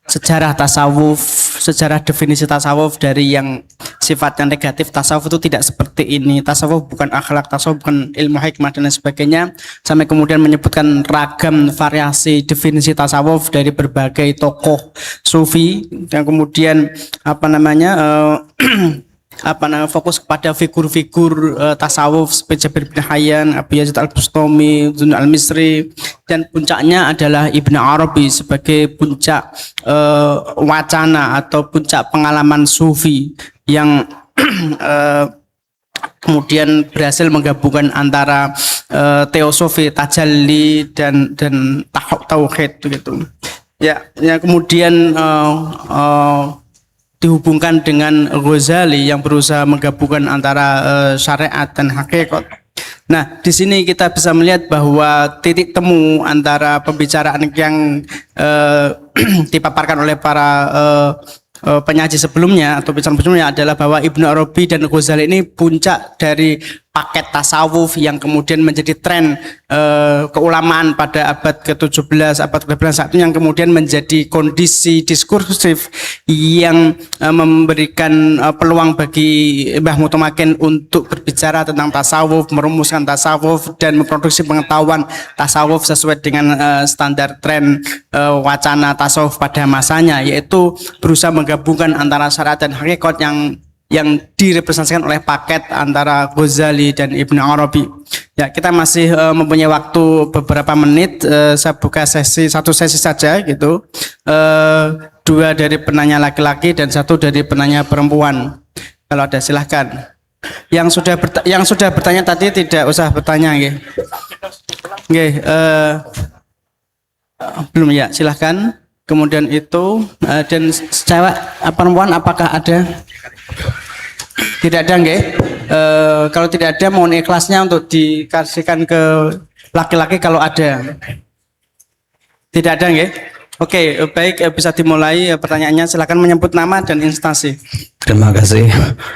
sejarah tasawuf, sejarah definisi tasawuf dari yang sifatnya negatif. Tasawuf itu tidak seperti ini, tasawuf bukan akhlak, tasawuf bukan ilmu hikmah dan lain sebagainya, sampai kemudian menyebutkan ragam variasi definisi tasawuf dari berbagai tokoh sufi, dan kemudian fokus kepada figur-figur tasawuf seperti Jabir bin Hayyan, Abu Yazid al-Bustami, Zun al-Misri, dan puncaknya adalah Ibnu Arabi sebagai puncak wacana atau puncak pengalaman sufi yang kemudian berhasil menggabungkan antara teosofi, tajalli dan tauhid gitu. Ya kemudian dihubungkan dengan Ghazali yang berusaha menggabungkan antara syariat dan hakikat. Nah, di sini kita bisa melihat bahwa titik temu antara pembicaraan yang dipaparkan oleh para penyaji sebelumnya atau pembicaraan sebelumnya adalah bahwa Ibnu Arabi dan Ghazali ini puncak dari paket tasawuf yang kemudian menjadi tren keulamaan pada abad ke-17, abad ke-18 saat itu, yang kemudian menjadi kondisi diskursif yang memberikan peluang bagi Mbah Mutamakin untuk berbicara tentang tasawuf, merumuskan tasawuf dan memproduksi pengetahuan tasawuf sesuai dengan standar tren wacana tasawuf pada masanya, yaitu berusaha menggabungkan antara syariat dan hakikat yang direpresentasikan oleh paket antara Ghazali dan Ibnu Arabi. Ya, kita masih mempunyai waktu beberapa menit. Saya buka satu sesi saja gitu. Dua dari penanya laki-laki dan satu dari penanya perempuan. Kalau ada silahkan. Yang sudah bertanya tadi tidak usah bertanya, nggih. Nggih, belum ya, silahkan. Kemudian itu dan cewek perempuan apakah ada? Tidak ada, nggih. Kalau tidak ada, mohon ikhlasnya untuk dikasihkan ke laki-laki kalau ada. Tidak ada, nggih. Oke, baik, bisa dimulai pertanyaannya. Silakan menyebut nama dan instansi. Terima kasih.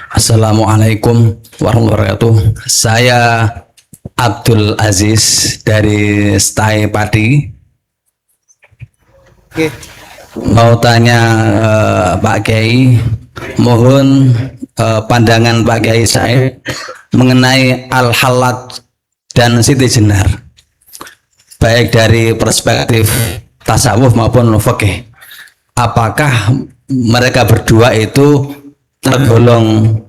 Assalamualaikum warahmatullahi wabarakatuh. Saya Abdul Aziz dari Stai Padi. Oke. Mau tanya Pak Kiai, mohon pandangan Pak Kiai saya mengenai al-halat dan siti jenar, baik dari perspektif tasawuf maupun fikih. Apakah mereka berdua itu tergolong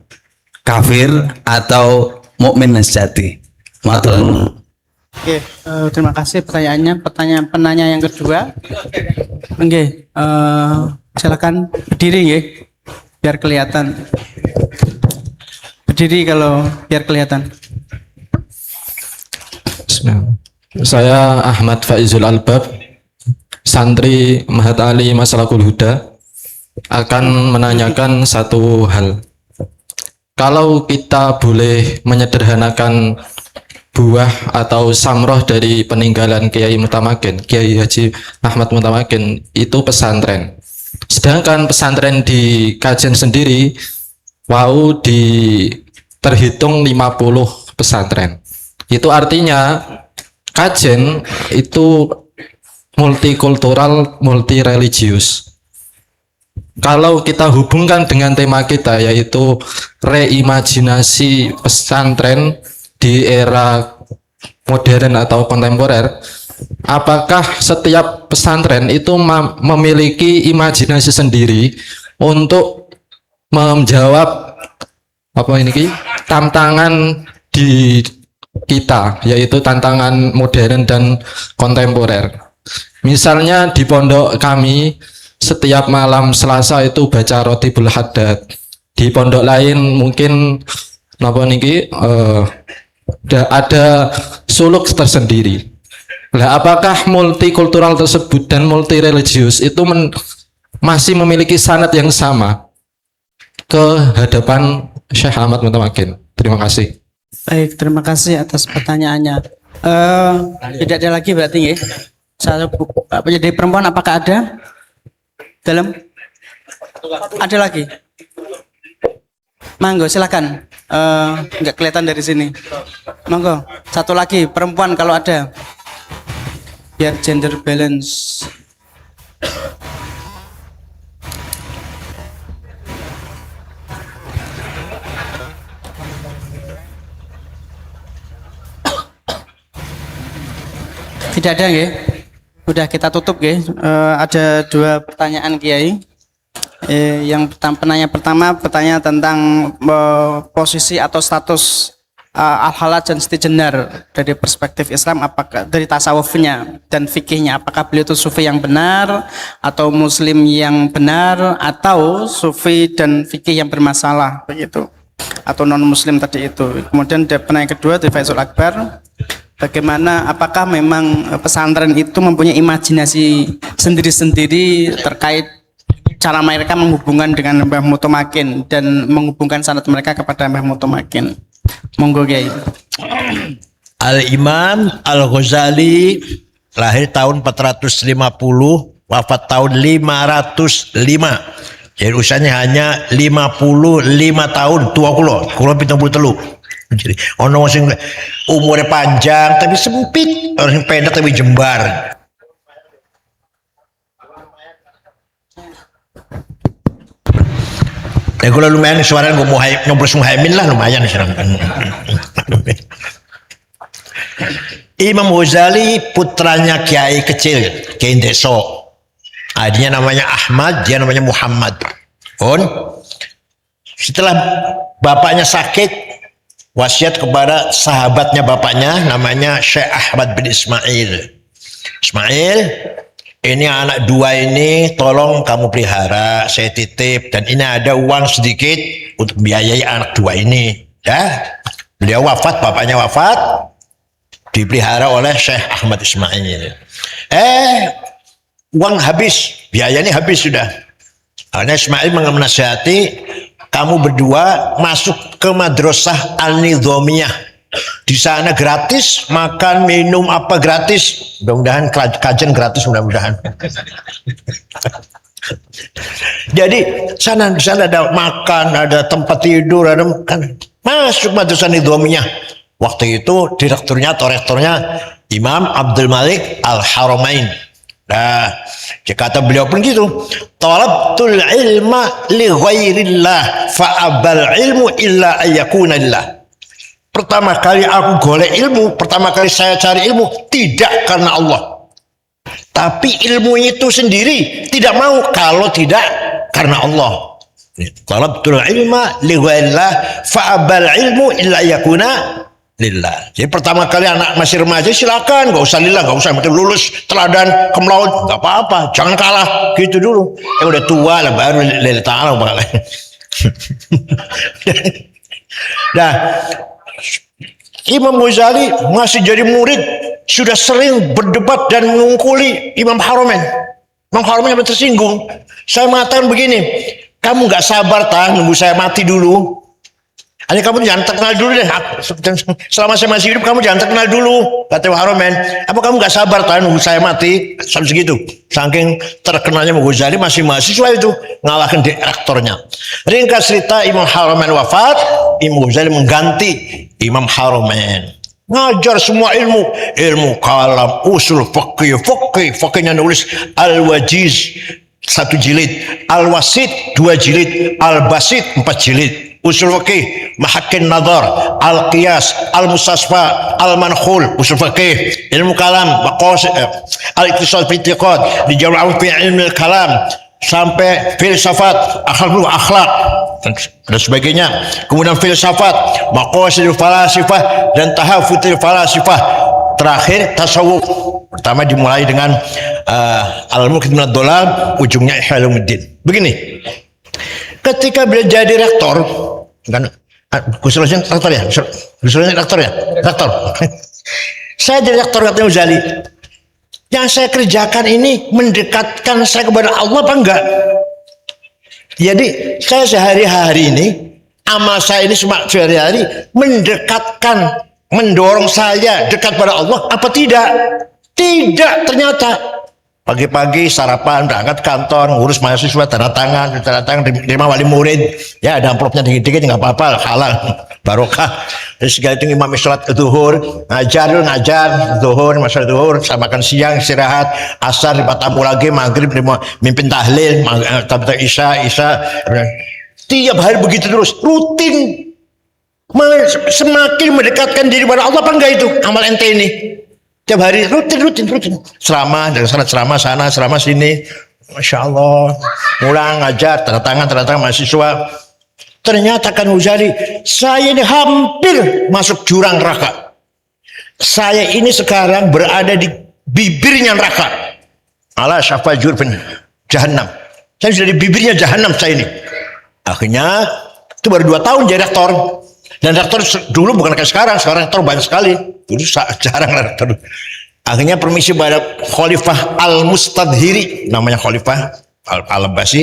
kafir atau mukmin sejati? Matur. Oke, terima kasih pertanyaannya. Pertanyaan penanya yang kedua. Oke, silakan berdiri, nggih, biar kelihatan. Berdiri kalau biar kelihatan. Bismillah. Saya Ahmad Faizul Albab, santri Mahat Ali Masalahul Huda, akan menanyakan satu hal. Kalau kita boleh menyederhanakan buah atau samroh dari peninggalan Kiai Mutamakin, Kiai Haji Ahmad Mutamakin, itu pesantren. Sedangkan pesantren di Kajen sendiri, terhitung 50 pesantren. Itu artinya Kajen itu multikultural, multireligius. Kalau kita hubungkan dengan tema kita, yaitu reimajinasi pesantren di era modern atau kontemporer, apakah setiap pesantren itu memiliki imajinasi sendiri untuk menjawab tantangan di kita, yaitu tantangan modern dan kontemporer? Misalnya di pondok kami setiap malam Selasa itu baca Rotibul Haddad. Di pondok lain mungkin ada suluk tersendiri. Nah, apakah multikultural tersebut dan multireligius itu masih memiliki sanad yang sama ke hadapan Syekh Ahmad Mutamakin? Terima kasih. Baik, terima kasih atas pertanyaannya. Tidak ada lagi berarti, nggih. Jadi perempuan apakah ada? Dalam? Ada lagi? Monggo, silakan. Nggak kelihatan dari sini. Monggo, satu lagi perempuan kalau ada, biar gender balance. Tidak ada, nggih. Udah kita tutup, nggih. Ada dua pertanyaan, Kiai. Yang penanya pertama bertanya tentang posisi atau status al-halat dan siti jenar dari perspektif Islam, apakah dari tasawufnya dan fikihnya, apakah beliau itu sufi yang benar atau muslim yang benar atau sufi dan fikih yang bermasalah begitu, atau non muslim tadi itu. Kemudian penanya kedua dari Faizul Akbar, bagaimana apakah memang pesantren itu mempunyai imajinasi sendiri-sendiri terkait cara mereka menghubungkan dengan Mbah Mutamakin dan menghubungkan sanad mereka kepada Mbah Mutamakin. Monggo, Kiai. Al-Imam Al-Ghazali lahir tahun 450, wafat tahun 505. Jadi usianya hanya 55 tahun, tua kula 73. Jadi ono sing umurnya panjang tapi sempit, orang sing pendek tapi jembar. Ya kalau lumayan suaranya gue mau nyoblos Muhaimin lah, lumayan sekarang. Imam Ghazali putranya kiai kecil, kiai Deso. Dia namanya Ahmad, dia namanya Muhammad. Setelah bapaknya sakit, wasiat kepada sahabatnya bapaknya namanya Syekh Ahmad bin Ismail. Ismail, ini anak dua ini tolong kamu pelihara, saya titip, dan ini ada uang sedikit untuk biayai anak dua ini. Ya, beliau wafat, bapaknya wafat, dipelihara oleh Syekh Ahmad Ismail. Uang habis, biayanya habis sudah. Karena Ismail menasihati, kamu berdua masuk ke madrasah Al-Nizamiyah. Di sana gratis, makan, minum apa gratis. Mudah-mudahan kajian gratis, mudah-mudahan. Jadi di sana ada makan, ada tempat tidur, ada makan. Masuk madrasah Nizamiyah. Waktu itu direkturnya atau rektornya Imam Abdul Malik Al-Haramain. Nah, kata beliau pun gitu. Talabtul ilma li ghairillah fa'abal ilmu illa ayyakuna lillah. Pertama kali aku golek ilmu, pertama kali saya cari ilmu tidak karena Allah. Tapi ilmu itu sendiri tidak mau kalau tidak karena Allah. Talabtul ilma li ghairillah fa'abal ilmu illa ayyakuna lillah. Jadi pertama kali anak masih remaja silakan, nggak usah lillah, nggak usah lulus teladan cum laude, nggak apa-apa, jangan kalah gitu dulu. Udah tua lah baru lillah ta'ala. Nah, Imam Ghazali masih jadi murid sudah sering berdebat dan mengungkuli Imam Haramain. Imam Haramain sampai tersinggung. Saya mengatakan begini, kamu nggak sabar nunggu saya mati dulu. Hanya kamu jangan terkenal dulu deh. Selama saya masih hidup kamu jangan terkenal dulu, kata Haramain. Apa kamu gak sabar nunggu saya mati? Sampai segitu. Saking terkenalnya Ghazali masih mahasiswa itu ngalahkan rektornya. Ringkas cerita, Imam Haramain wafat, Imam Ghazali mengganti Imam Haramain. Ngajar semua ilmu kalam, usul fikihnya nulis Al-Wajiz 1 jilid, Al-Wasit 2 jilid, Al-Basit 4 jilid. Usul fikih, Mahakin Nadhar, Al-Qiyas, Al-Mustasfa, Al-Mankhul, usul fikih, ilmu kalam, Al-Iqtisad fi i'tiqad, dijawab fi ilmu kalam, sampai filsafat, akhlak dan sebagainya. Kemudian filsafat, maqasidul falasifah dan tahafutul falasifah. Terakhir tasawuf. Pertama dimulai dengan al-muqid min ad-dhalal, ujungnya Ihya Ulumuddin. Begini. Ketika beliau jadi rektor, kan Ghazali rektor ya? Ghazali rektor ya? Rektor. Saya jadi rektor katanya Ghazali. Yang saya kerjakan ini mendekatkan saya kepada Allah apa enggak? Jadi saya sehari-hari ini, amal saya ini sehari-hari mendekatkan, mendorong saya dekat pada Allah apa tidak? Tidak, ternyata. Pagi-pagi sarapan, berangkat kantor, ngurus mahasiswa, tanda tangan terima wali murid, ya ada amplopnya dikit-dikit nggak apa-apa, halal, barokah. Terus segala itu imam sholat zuhur, ngajar zuhur, masalah zuhur, sama makan siang, istirahat, asar dipatamu lagi, maghrib mimpin tahlil, isya, tiap hari begitu terus, rutin. Semakin mendekatkan diri pada Allah apa enggak itu amal ente ini? Tiap hari rutin. Ceramah, dari ceramah sana, ceramah sini. Masya Allah. Pulang ngajar, tanda tangan mahasiswa. Ternyata kan Ghazali, saya ini hampir masuk jurang neraka. Saya ini sekarang berada di bibirnya neraka. Ala syafa jurfin jahannam. Saya sudah di bibirnya jahannam saya ini. Akhirnya itu baru 2 tahun jadi rektor. Dan rektor dulu bukan kayak sekarang rektor banyak sekali. Dulu jarang rektor. Akhirnya permisi pada Khalifah Al-Mustadhiri, namanya Khalifah Al-Abbasi.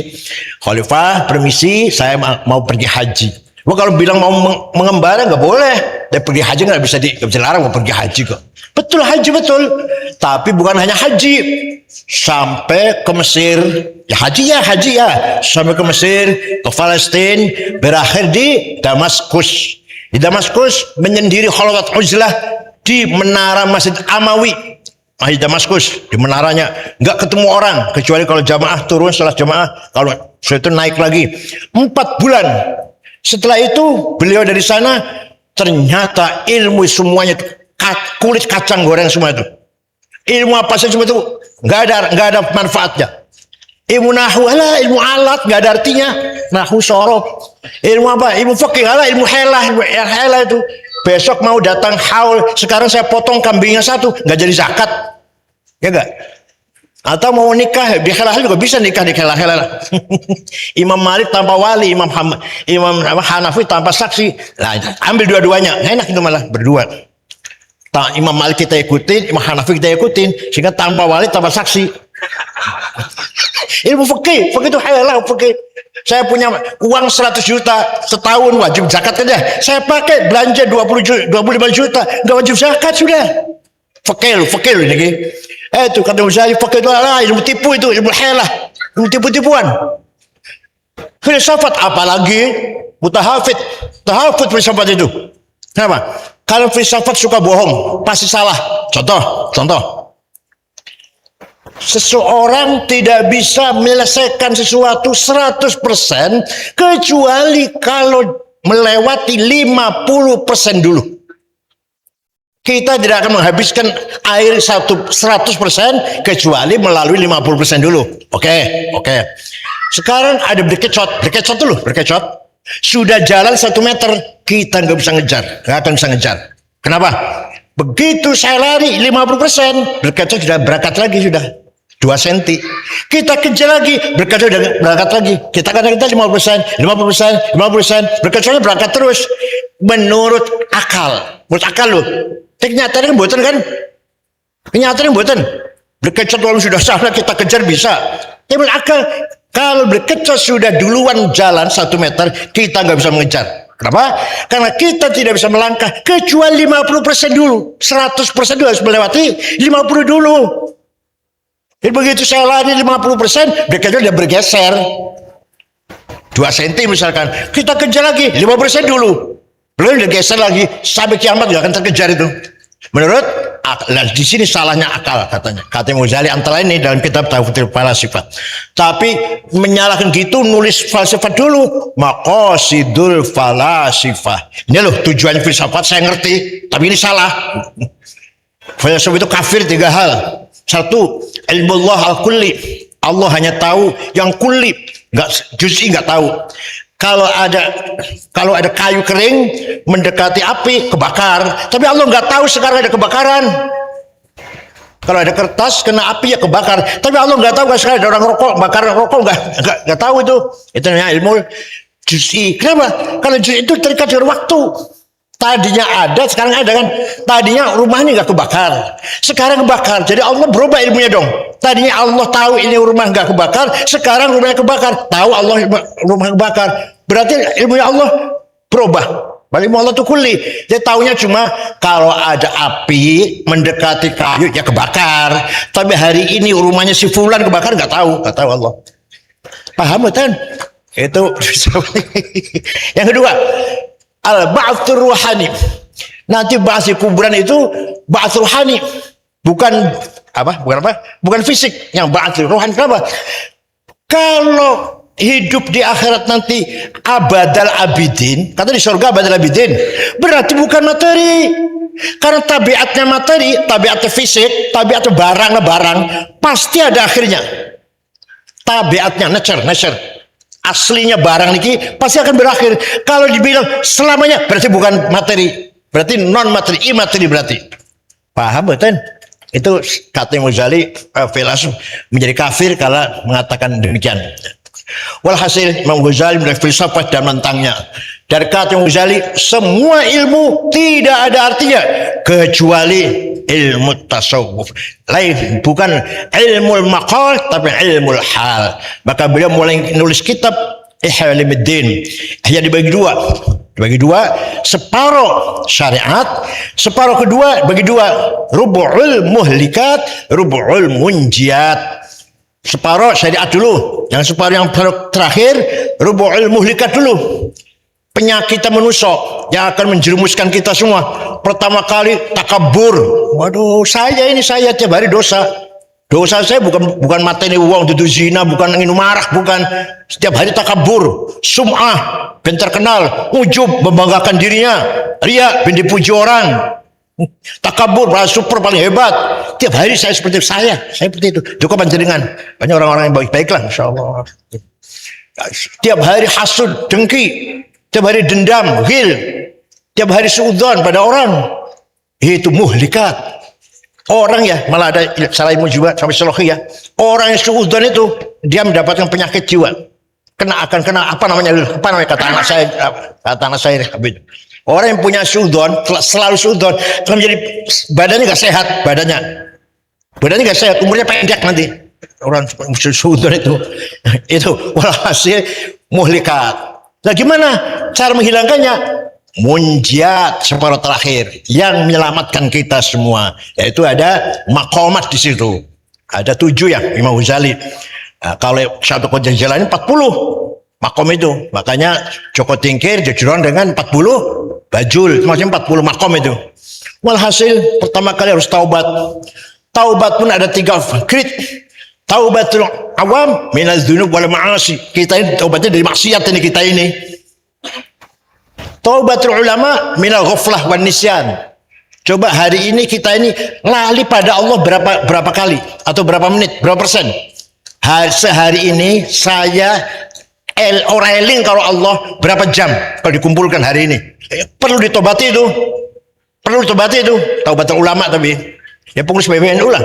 Khalifah, permisi saya mau pergi haji. Wah, kalau bilang mau mengembara nggak boleh. Dan pergi haji nggak bisa dilarang mau pergi haji kok. Betul haji betul. Tapi bukan hanya haji. Sampai ke Mesir. Ya haji ya. Sampai ke Mesir, ke Palestina, berakhir di Damaskus. Di Damaskus menyendiri khalwat uzlah di menara Masjid Amawi. Di Damaskus, di menaranya nggak ketemu orang kecuali kalau jamaah turun, setelah jamaah kalau setelah itu naik lagi 4 bulan. Setelah itu beliau dari sana, ternyata ilmu semuanya kulit kacang goreng semua itu. Ilmu apa saja semua itu nggak ada manfaatnya. Ilmu nahwu, ilmu alat nggak ada artinya. nahwu sorof. Ilmu apa? Ilmu fikih, ilmu helah, yang helah itu. Besok mau datang haul, sekarang saya potong kambingnya satu, nggak jadi zakat, ya nggak? Atau mau nikah di helah juga bisa nikah di helah. Imam Malik tanpa wali, Imam Hanafi tanpa saksi. Nah, ambil dua-duanya, enak itu malah berdua. Imam Malik kita ikutin, Imam Hanafi kita ikutin, sehingga tanpa wali tanpa saksi. Ilmu fikih itu helah fikih. Saya punya uang 100 juta setahun wajib zakat aja. Saya pakai belanja 25 juta, nggak wajib zakat sudah. Fakir ini. Itu kata Ghazali, fakir itu ilmu tipu, itu ilmu helah, ilmu tipu-tipuan. Filsafat apalagi tahafid filsafat itu. Kenapa? Kalau filsafat suka bohong, pasti salah. Contoh. Seseorang tidak bisa menyelesaikan sesuatu 100% kecuali kalau melewati 50% dulu. Kita tidak akan menghabiskan air 100% kecuali melalui 50% dulu. Oke. Sekarang ada berkecot dulu. Sudah jalan 1 meter, kita nggak akan bisa ngejar. Kenapa? Begitu saya lari 50%, berkecot sudah berangkat lagi sudah. 2 cm. Kita kejar lagi, berkecot sudah berangkat lagi. Kita 50%, berkecotnya berangkat terus. Menurut akal loh. Kenyataannya buatan kan? Kenyataannya buatan. Berkecot kalau sudah salah kita kejar bisa. Tapi akal, kalau berkecot sudah duluan jalan 1 meter, kita nggak bisa mengejar. Kenapa? Karena kita tidak bisa melangkah kecuali 50% dulu. 100% dulu harus melewati 50 dulu. Jadi begitu saya lari 50%, berkecot dia bergeser 2 cm misalkan. Kita kejar lagi 5% dulu. Belum dia geser lagi sampai kiamat nggak akan terkejar itu. Menurut di sini salahnya akal katanya. Kata Ghazali antara ini dalam kitab Tafsir Falasifah. Tapi menyalahkan gitu nulis falsafat dulu. Maqasidul falasifah. Ini loh tujuan filsafat saya ngerti, tapi ini salah. Filsafat itu kafir 3 hal. 1, ilmu Allah al-kulli. Allah hanya tahu yang kulli, juz'i nggak tahu. Kalau ada kayu kering mendekati api kebakar, tapi Allah nggak tahu sekarang ada kebakaran. Kalau ada kertas kena api ya kebakar, tapi Allah nggak tahu sekarang ada orang bakar rokok nggak tahu itu. Itu namanya ilmu juz'i. Kenapa? Kalau juz'i itu terikat dengan waktu. Tadinya ada, sekarang ada kan. Tadinya rumahnya nggak kebakar, sekarang kebakar. Jadi Allah berubah ilmunya dong. Tadinya Allah tahu ini rumah nggak kebakar, sekarang rumahnya kebakar. Tahu Allah rumah kebakar, berarti ilmunya Allah berubah. Ilmu Allah itu kulli. Dia tahunya cuma kalau ada api mendekati kayu ya kebakar. Tapi hari ini rumahnya si fulan kebakar nggak tahu Allah. Paham kan? Itu yang kedua. Al-ba'tsur ruhani. Nanti bahas di kuburan itu ba'ts ruhani. Bukan fisik, yang ba'ts ruhani. Kenapa? Kalau hidup di akhirat nanti abadal abidin, kata di surga abadal abidin, berarti bukan materi. Karena tabiatnya materi, tabiatnya fisik, tabiatnya barang pasti ada akhirnya. Tabiatnya nature. Aslinya barang ini pasti akan berakhir. Kalau dibilang selamanya berarti bukan materi, berarti non materi, imateri berarti. Paham betul? Itu kata Ghazali, filsuf menjadi kafir kalau mengatakan demikian. Walhasil Imam Ghazali menjadi filsafat dan mentangnya. Dari kata Ghazali, semua ilmu tidak ada artinya kecuali ilmu tasawuf. Lain, bukan ilmu maqal tapi ilmu hal. Maka beliau mulai nulis kitab Ihya Ulumuddin. Ihya dibagi dua, separuh syariat, separuh kedua bagi dua, rubu'ul muhlikat, rubu'ul munjiat. Separuh syariat dulu, yang separuh yang terakhir rubu'ul muhlikat dulu. Penyakit manusia yang akan menjerumuskan kita semua. Pertama kali takabur. Waduh, saya tiap hari dosa. Dosa saya bukan mateni uang, dudu zina, bukan ingin marah, bukan. Setiap hari takabur, sum'ah, ben terkenal, ujub, membanggakan dirinya, riya, ben dipuji orang. Takabur, merasa super paling hebat. Tiap hari saya seperti itu. Cukup panjenengan. Banyak orang-orang yang baik-baik lah, insyaallah. tiap hari hasud, dengki, tiap hari dendam, ghil, tiap hari suudzon pada orang, itu muhlikat. Orang ya, malah ada salah ilmu juga sampai Salohi ya. Orang yang suudzon itu dia mendapatkan penyakit jiwa. Akan kena apa namanya kata anak saya orang yang punya suudzon, selalu suudzon, akan menjadi badannya nggak sehat, badannya nggak sehat, umurnya pendek nanti. Orang suudzon itu walhasil muhlikat. Nah gimana cara menghilangkannya? Munjiat separuh terakhir yang menyelamatkan kita semua, yaitu ada maqamat di situ. Ada 7 ya Imam Ghazali. Nah, kalau satu kota jalan 40 makom itu, makanya Joko Tingkir jajaran dengan 40 bajul, maksudnya 40 makom itu. Walhasil pertama kali harus taubat. Taubat pun ada 3 krit. Taubatul awam minaz dzunub wal ma'asi. Kita ini taubatnya dari maksiat ini kita ini. Taubatul ulama minal ghaflah wan nisyan. Coba hari ini kita ini lali pada Allah berapa kali atau berapa menit, berapa persen? Sehari ini saya orang eling kalau Allah berapa jam kalau dikumpulkan hari ini. Perlu ditobati itu. Taubatul ulama tapi ya pengurus PBNU lah.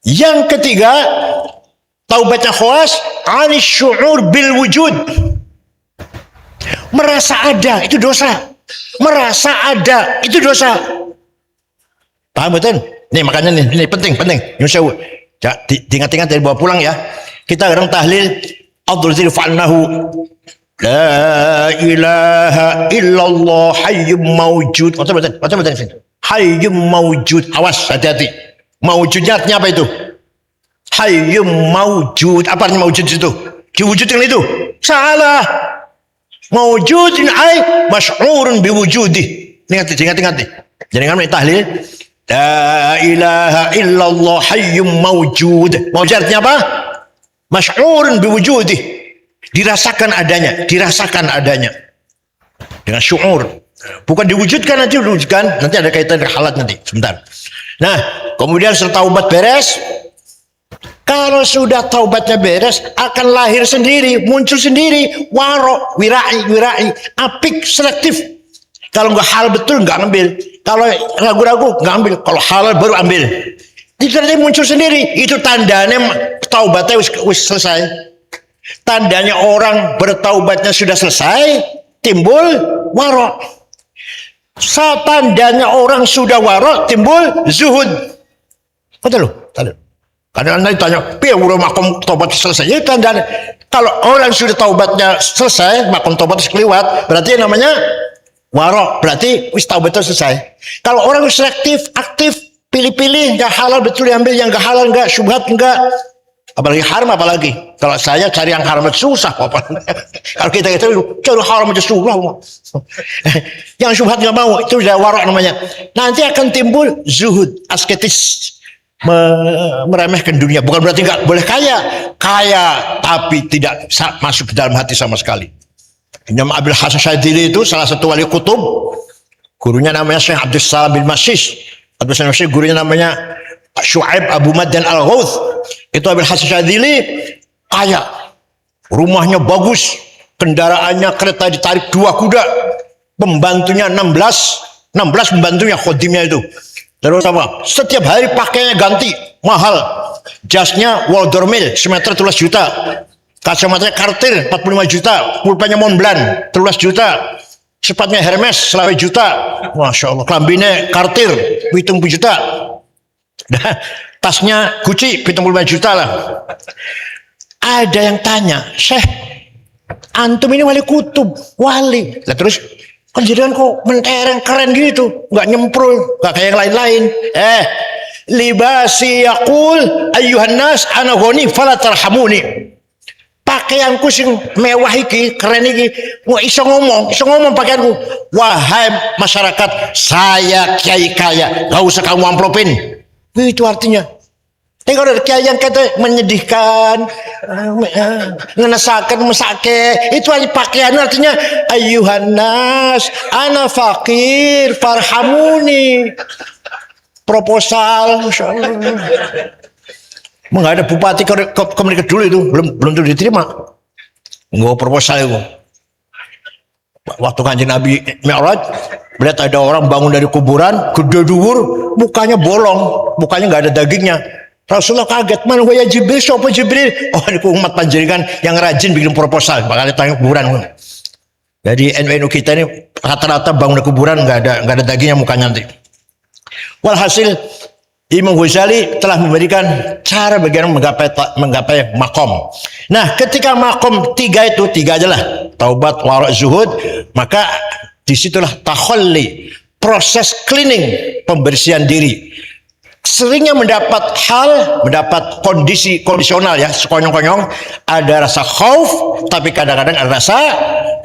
Yang ketiga, taubatnya khawas anis syu'ur bil wujud. Merasa ada itu dosa. Paham betul? Nih makanya ini penting. Nyusahu. Ingat-ingat dari bawa pulang ya. Kita kadang tahlil Abdul fa'annahu la ilaha illallah hayyum mawjud. Baca betul. Hayyum mawjud. Awas, hati-hati. Mawjudnya artinya apa itu? Hayyum mawjud. Apa artinya mawjud itu? Diwujudkan itu? Salah. Mawjudin ay masy'urun biwujudih. Ingat. Jadi kami tahlil la ilaha illallah hayyum mawjud. Mawjud artinya apa? Masy'urun biwujudih. Dirasakan adanya dengan syu'ur. Bukan diwujudkan, nanti ada kaitan dengan halat nanti sebentar. Nah kemudian setelah taubat beres, kalau sudah taubatnya beres akan lahir sendiri, muncul sendiri warok, wirai, apik, selektif. Kalau nggak halal betul nggak ambil, kalau ragu-ragu nggak ambil, kalau halal baru ambil. Itu nanti muncul sendiri. Itu tandanya taubatnya wis selesai. Tandanya orang bertaubatnya sudah selesai, timbul warok. Tandanya orang sudah warok, timbul zuhud. Betul. Kadang nanti tanya, piye udah makom taubat selesai? Ya tandanya kalau orang sudah taubatnya selesai, makom taubat sekeliwat, berarti namanya warok, berarti wis taubatnya selesai. Kalau orang selektif, aktif, pilih-pilih, nggak halal betul diambil, yang nggak halal nggak, syubhat nggak, apalagi haram apalagi. Kalau saya cari yang haram itu susah apa? Kalau kita cari haram aja susah. Yang syubhat nggak mau, itu sudah warok namanya. Nanti akan timbul zuhud, asketis, meremehkan dunia. Bukan berarti nggak boleh kaya tapi tidak masuk ke dalam hati sama sekali. Imam Abil Hasan Syadzili itu salah satu wali kutub, gurunya namanya Syekh Abdul Salam bin Masyish. Abdul Salam bin Masyish gurunya namanya Syu'aib Abu Maddan Al-Ghauth. Itu Abil Hasan Syadzili kaya, rumahnya bagus, kendaraannya kereta ditarik 2 kuda, pembantunya 16 pembantunya, khodimnya itu. Terus apa? Setiap hari pakainya ganti, mahal. Jasnya Waldormil, semeter 13 juta. Kacamatanya Cartier 45 juta, pulpennya Montblanc 13 juta, sepatunya Hermes 11 juta, masya Allah, kelambinya Cartier 70 juta, tasnya Gucci 75 juta lah. Ada yang tanya, Syekh, antum ini wali kutub, wali, lah terus kejadian kok mentereng keren gitu, nggak nyemprul, nggak kayak yang lain-lain. Libasi yaqul ayyuhan nas ana ghani fala tarhamuni. Pakaianku sing mewah iki, keren iki, mau iso ngomong pakaianku. Wahai masyarakat, saya kiai kaya, gak usah kamu amplopin. Itu artinya. Tapi kalau ada kiai yang kata menyedihkan, ngenesakan, mesake, itu aja pakaian artinya ayyuhan nas, ana fakir, farhamuni. Proposal, Masya Allah. menghadap bupati ke mereka dulu itu belum tentu diterima. Nggak proposal itu. Waktu Kanjeng Nabi Mi'raj, melihat ada orang bangun dari kuburan, gede dhuwur, mukanya bolong, mukanya nggak ada dagingnya. Rasulullah kaget, mana ya Jibril, siapa Jibril? Oh, ini umat panjenengan yang rajin bikin proposal, bakal ditanya kuburan. Jadi NU kita ini rata-rata bangun dari kuburan nggak ada dagingnya mukanya nanti. Walhasil Imam Ghazali telah memberikan cara bagaimana menggapai makom. Nah, ketika makom tiga aja lah, taubat, wara', zuhud, maka disitulah takhalli, proses cleaning, pembersihan diri. Seringnya mendapat kondisi kondisional ya, sekonyong-konyong, ada rasa khauf, tapi kadang-kadang ada rasa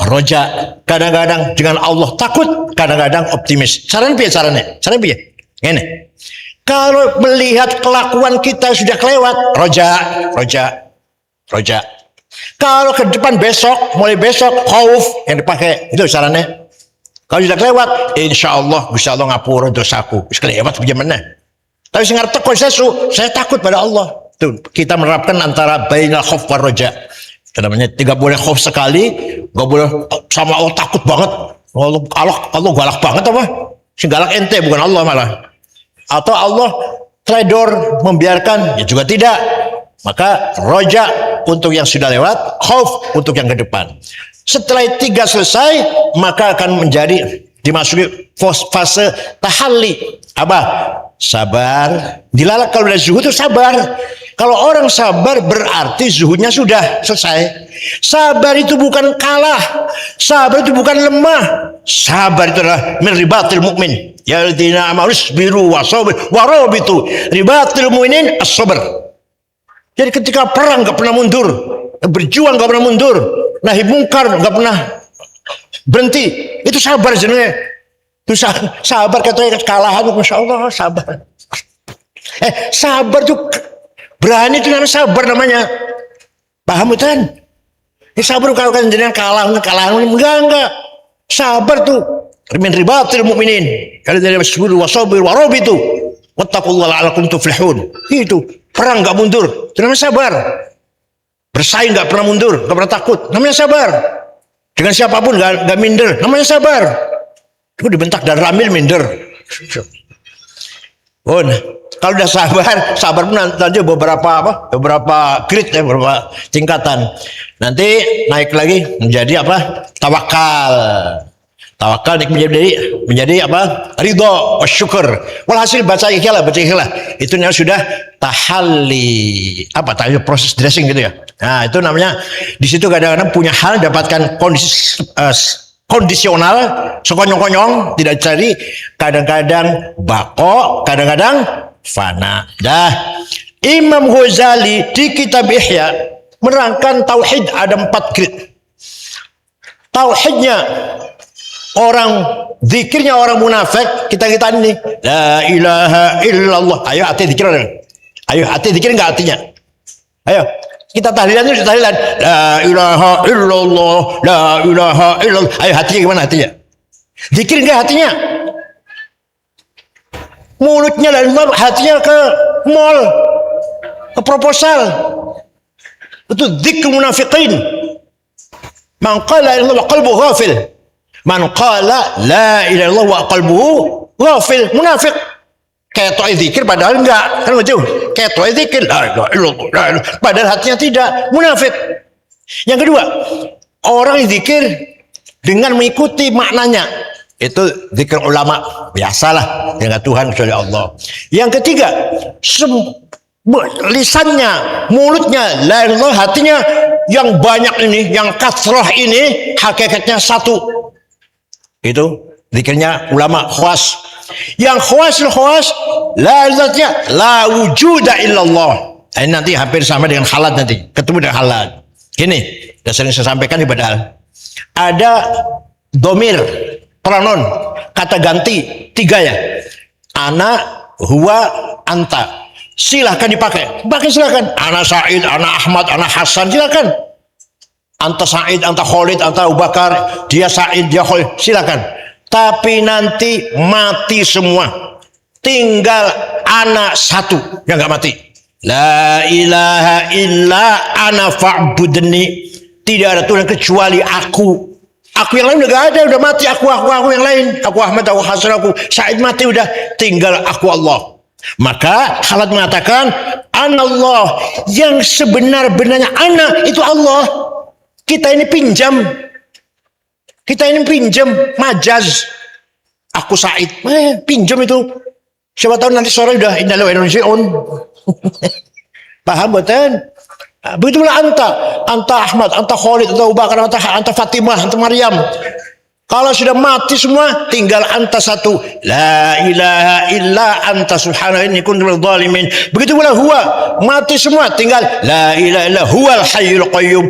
roja, kadang-kadang dengan Allah takut, kadang-kadang optimis. Caranya piye? Ini. Kalau melihat kelakuan kita sudah kelewat, roja. Kalau ke depan mulai besok, khauf yang dipakai, itu caranya. Kalau sudah kelewat, insya Allah ngapura dosaku. Kelewat bagaimana? Tapi saya ngerti saya takut pada Allah. Tuh, kita menerapkan antara bainal khauf war roja. Namanya tidak boleh khauf sekali, nggak boleh sama Allah takut banget. Allah galak banget apa? Si galak ente bukan Allah malah. Atau Allah teledor membiarkan, ya juga tidak. Maka roja untuk yang sudah lewat, khauf untuk yang ke depan. Setelah tiga selesai, maka akan dimasuki fase tahalli. Apa? Sabar. Dilalak kalau dari zuhud itu sabar. Kalau orang sabar berarti zuhudnya sudah selesai. Sabar itu bukan kalah. Sabar itu bukan lemah. Sabar itu adalah min ribatil mu'min. Ya alladzina amanu isbiru wasabir warabitu. Ribatil mu'minin as-sabr. Jadi ketika perang enggak pernah mundur, berjuang enggak pernah mundur, nahi mungkar enggak pernah berhenti. Itu sabar jenenge. Itu sabar katanya kekalahan, Masya Allah sabar. Sabar tuh berani itu namanya sabar namanya. Paham kan? Ini sabar kalau kan jenengan kalahan enggak. Sabar tuh min ribatil mu'minin. Kalau dari wasbir wasabir warabitu wattaqullaha la'allakum tuflihun. Itu perang enggak mundur. Itu namanya sabar. Bersaing enggak pernah mundur, enggak pernah takut. Namanya sabar. Dengan siapapun enggak minder. Namanya sabar. Itu dibentak dan ramil minder. Oh, nah, kalau udah sabar pun nanti beberapa grade ya, beberapa tingkatan. Nanti naik lagi menjadi apa? Tawakal. Tawakal menjadi apa? Ridho, syukur. Walhasil baca ikhlas. Itu namanya sudah tahalli. Apa tadi proses dressing gitu ya. Nah, itu namanya di situ kadang-kadang punya hal dapatkan kondisi kondisional, sekonyong-konyong, tidak dicari, kadang-kadang bako, kadang-kadang fana. Imam Ghazali di kitab Ihya menerangkan tauhid ada 4 grade. Tauhidnya orang, zikirnya orang munafik, kita ini la ilaha illallah. Ayo hati zikir. Ayo hati zikir enggak artinya? Ayo kita tahlilan la ilaha illallah, la ilaha illallah. Ayo hatinya gimana hatinya? Zikir enggak hatinya? Mulutnya la ilaha, hatinya ke mall, ke proposal. Itu zikr munafiqin. Man qala la ilaha illallah wa qalbuhu ghafil. Man qala la ilaha illallah wa qalbuhu ghafil, munafik. Kayak to'ai zikir padahal enggak, kan begitu. Kayak to'ai zikir la ilaha illallah, padahal hatinya tidak, munafik. Yang kedua, orang yang zikir dengan mengikuti maknanya, itu zikir ulama, biasalah dengan Tuhan kecuali Allah. Yang ketiga, lisannya, mulutnya la ilaha illallah, hatinya yang banyak ini, yang kasrah ini hakikatnya satu. Itu zikirnya ulama khawas. Yang khawas la ilahnya la wujuda illallah. Ini nanti hampir sama dengan halat, nanti ketemu dengan halat. Gini, sudah sering saya sampaikan di padahal ada domir, pronoun, kata ganti 3 ya. Ana, huwa, anta. Silahkan dipakai, silahkan. Ana Said, ana Ahmad, ana Hasan, silahkan. Anta Said, anta Khalid, anta Abu Bakar, dia Said, dia Khalid, silahkan. Tapi nanti mati semua, tinggal anak satu yang nggak mati. La ilaha illa ana fa'budni. Tidak ada Tuhan kecuali aku. Aku yang lain udah gak ada, udah mati aku yang lain. Aku Ahmad, aku Hasan, aku Said mati udah, tinggal aku Allah. Maka Khalad mengatakan, Anallah, yang sebenar-benarnya ana itu Allah. Kita ini pinjam, majaz. Aku Said, pinjam itu. Siapa tahu nanti sore udah indah Indonesia on. Paham betul? Begitulah anta Ahmad, anta Khalid, anta Abu Bakar, anta Fatimah, anta Maryam. Kalau sudah mati semua, tinggal anta satu. La ilaha illa anta subhanahu inni kuntu minadh dhalimin. Begitu pula huwa, mati semua, tinggal la ilaha illa huwal hayyul qayyum.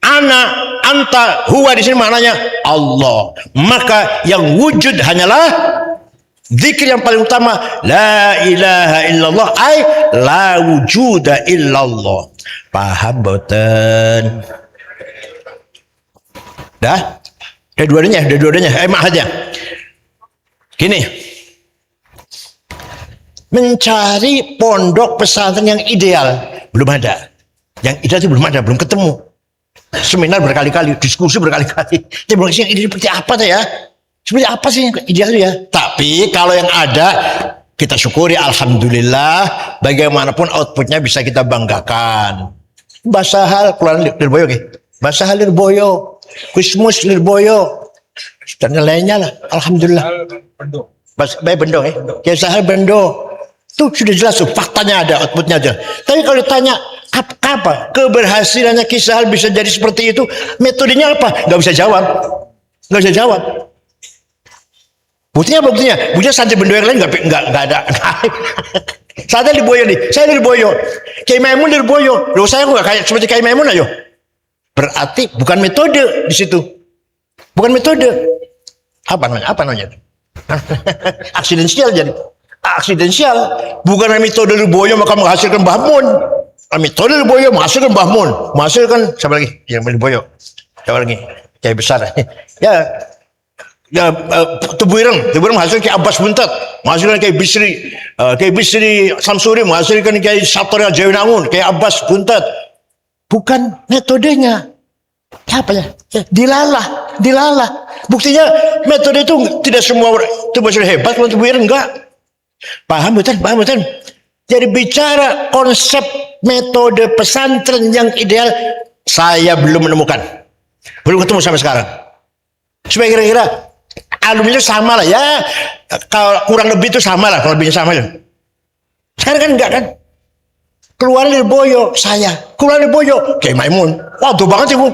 Ana, anta, huwa di sini maknanya Allah. Maka yang wujud hanyalah zikir yang paling utama, la ilaha illallah, ay la wujuda illallah. Paham boten? Dah? Ada dua-duanya, mahadnya. Gini. Mencari pondok pesantren yang ideal belum ada. Yang ideal itu belum ada, belum ketemu. Seminar berkali-kali, diskusi berkali-kali. Tapi belum yang ideal seperti apa tuh ya? Seperti apa sih yang ideal ya? Tapi kalau yang ada, kita syukuri, alhamdulillah. Bagaimanapun outputnya bisa kita banggakan. Basahal keluaran Lirboyo, Basahal Lirboyo, Kusmus Lirboyo, dan lainnya lah. Alhamdulillah. Baik Bendo, Sahal Bendo. Tuh sudah jelas tuh, faktanya ada, outputnya ada. Tapi kalau ditanya apa keberhasilannya Kisahal bisa jadi seperti itu, metodenya apa? Gak bisa jawab. Buktinya santri Bendo yang lain nggak ada. Saya Lirboyo nih, saya Lirboyo. Kiai Maimun Lirboyo. Loh saya nggak kayak seperti Kiai Maimun ayo. Berarti bukan metode di situ. Bukan metode. Apa namanya? Aksidensial jadi. Aksidensial. Bukan metode Lirboyo maka menghasilkan Mbah Mun. Metode Lirboyo menghasilkan Mbah Mun. Menghasilkan siapa lagi? Yang Lirboyo. Siapa lagi? Kiai besar. Tubuh ireng menghasilkan Kiai Abbas Buntat, menghasilkan Kiai Bisri Samsuri, menghasilkan Kiai Satorya Jawinangun, Kiai Abbas Buntat. Bukan metodenya. Apa ya? Dilalah. Buktinya metode itu tidak semua tubuh ireng hebat, kalau tubuh ireng enggak. Paham betul? Jadi bicara konsep metode pesantren yang ideal, saya belum menemukan. Belum ketemu sampai sekarang. Supaya kira-kira alumninya sama lah ya, kalau kurang lebih itu sama lah, kalau lebihnya sama ya. Sekarang kan enggak kan? Keluar Lirboyo, saya keluar Lirboyo, Kiai Maimun, waduh banget sih Bu.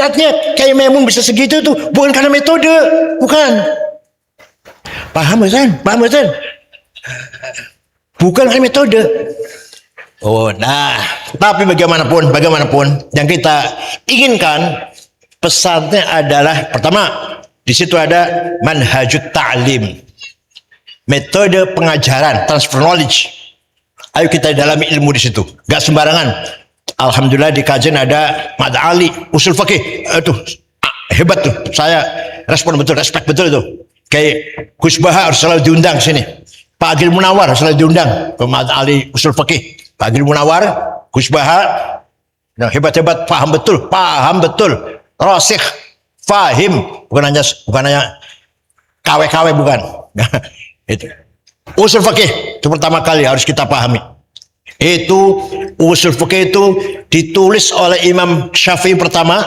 Artinya Kiai Maimun bisa segitu tuh bukan karena metode, bukan. Paham betul? Bukan karena metode. Oh, nah, tapi bagaimanapun yang kita inginkan pesantren adalah pertama, di situ ada manhajut ta'lim, metode pengajaran, transfer knowledge. Ayo kita dalami ilmu di situ, gak sembarangan. Alhamdulillah di kajian ada Mad Ali usul fikih, hebat tuh. Saya respect betul itu. Kayak Gus Baha harus selalu diundang sini. Pak Agil Munawar harus selalu diundang ke Mad Ali usul fikih. Pak Agil Munawar, Gus Baha, hebat-hebat, paham betul. Rasikh, fahim, bukan hanya KW bukan. Itu. Usul fikih itu pertama kali harus kita pahami. Itu usul fikih itu ditulis oleh Imam Syafi'i pertama,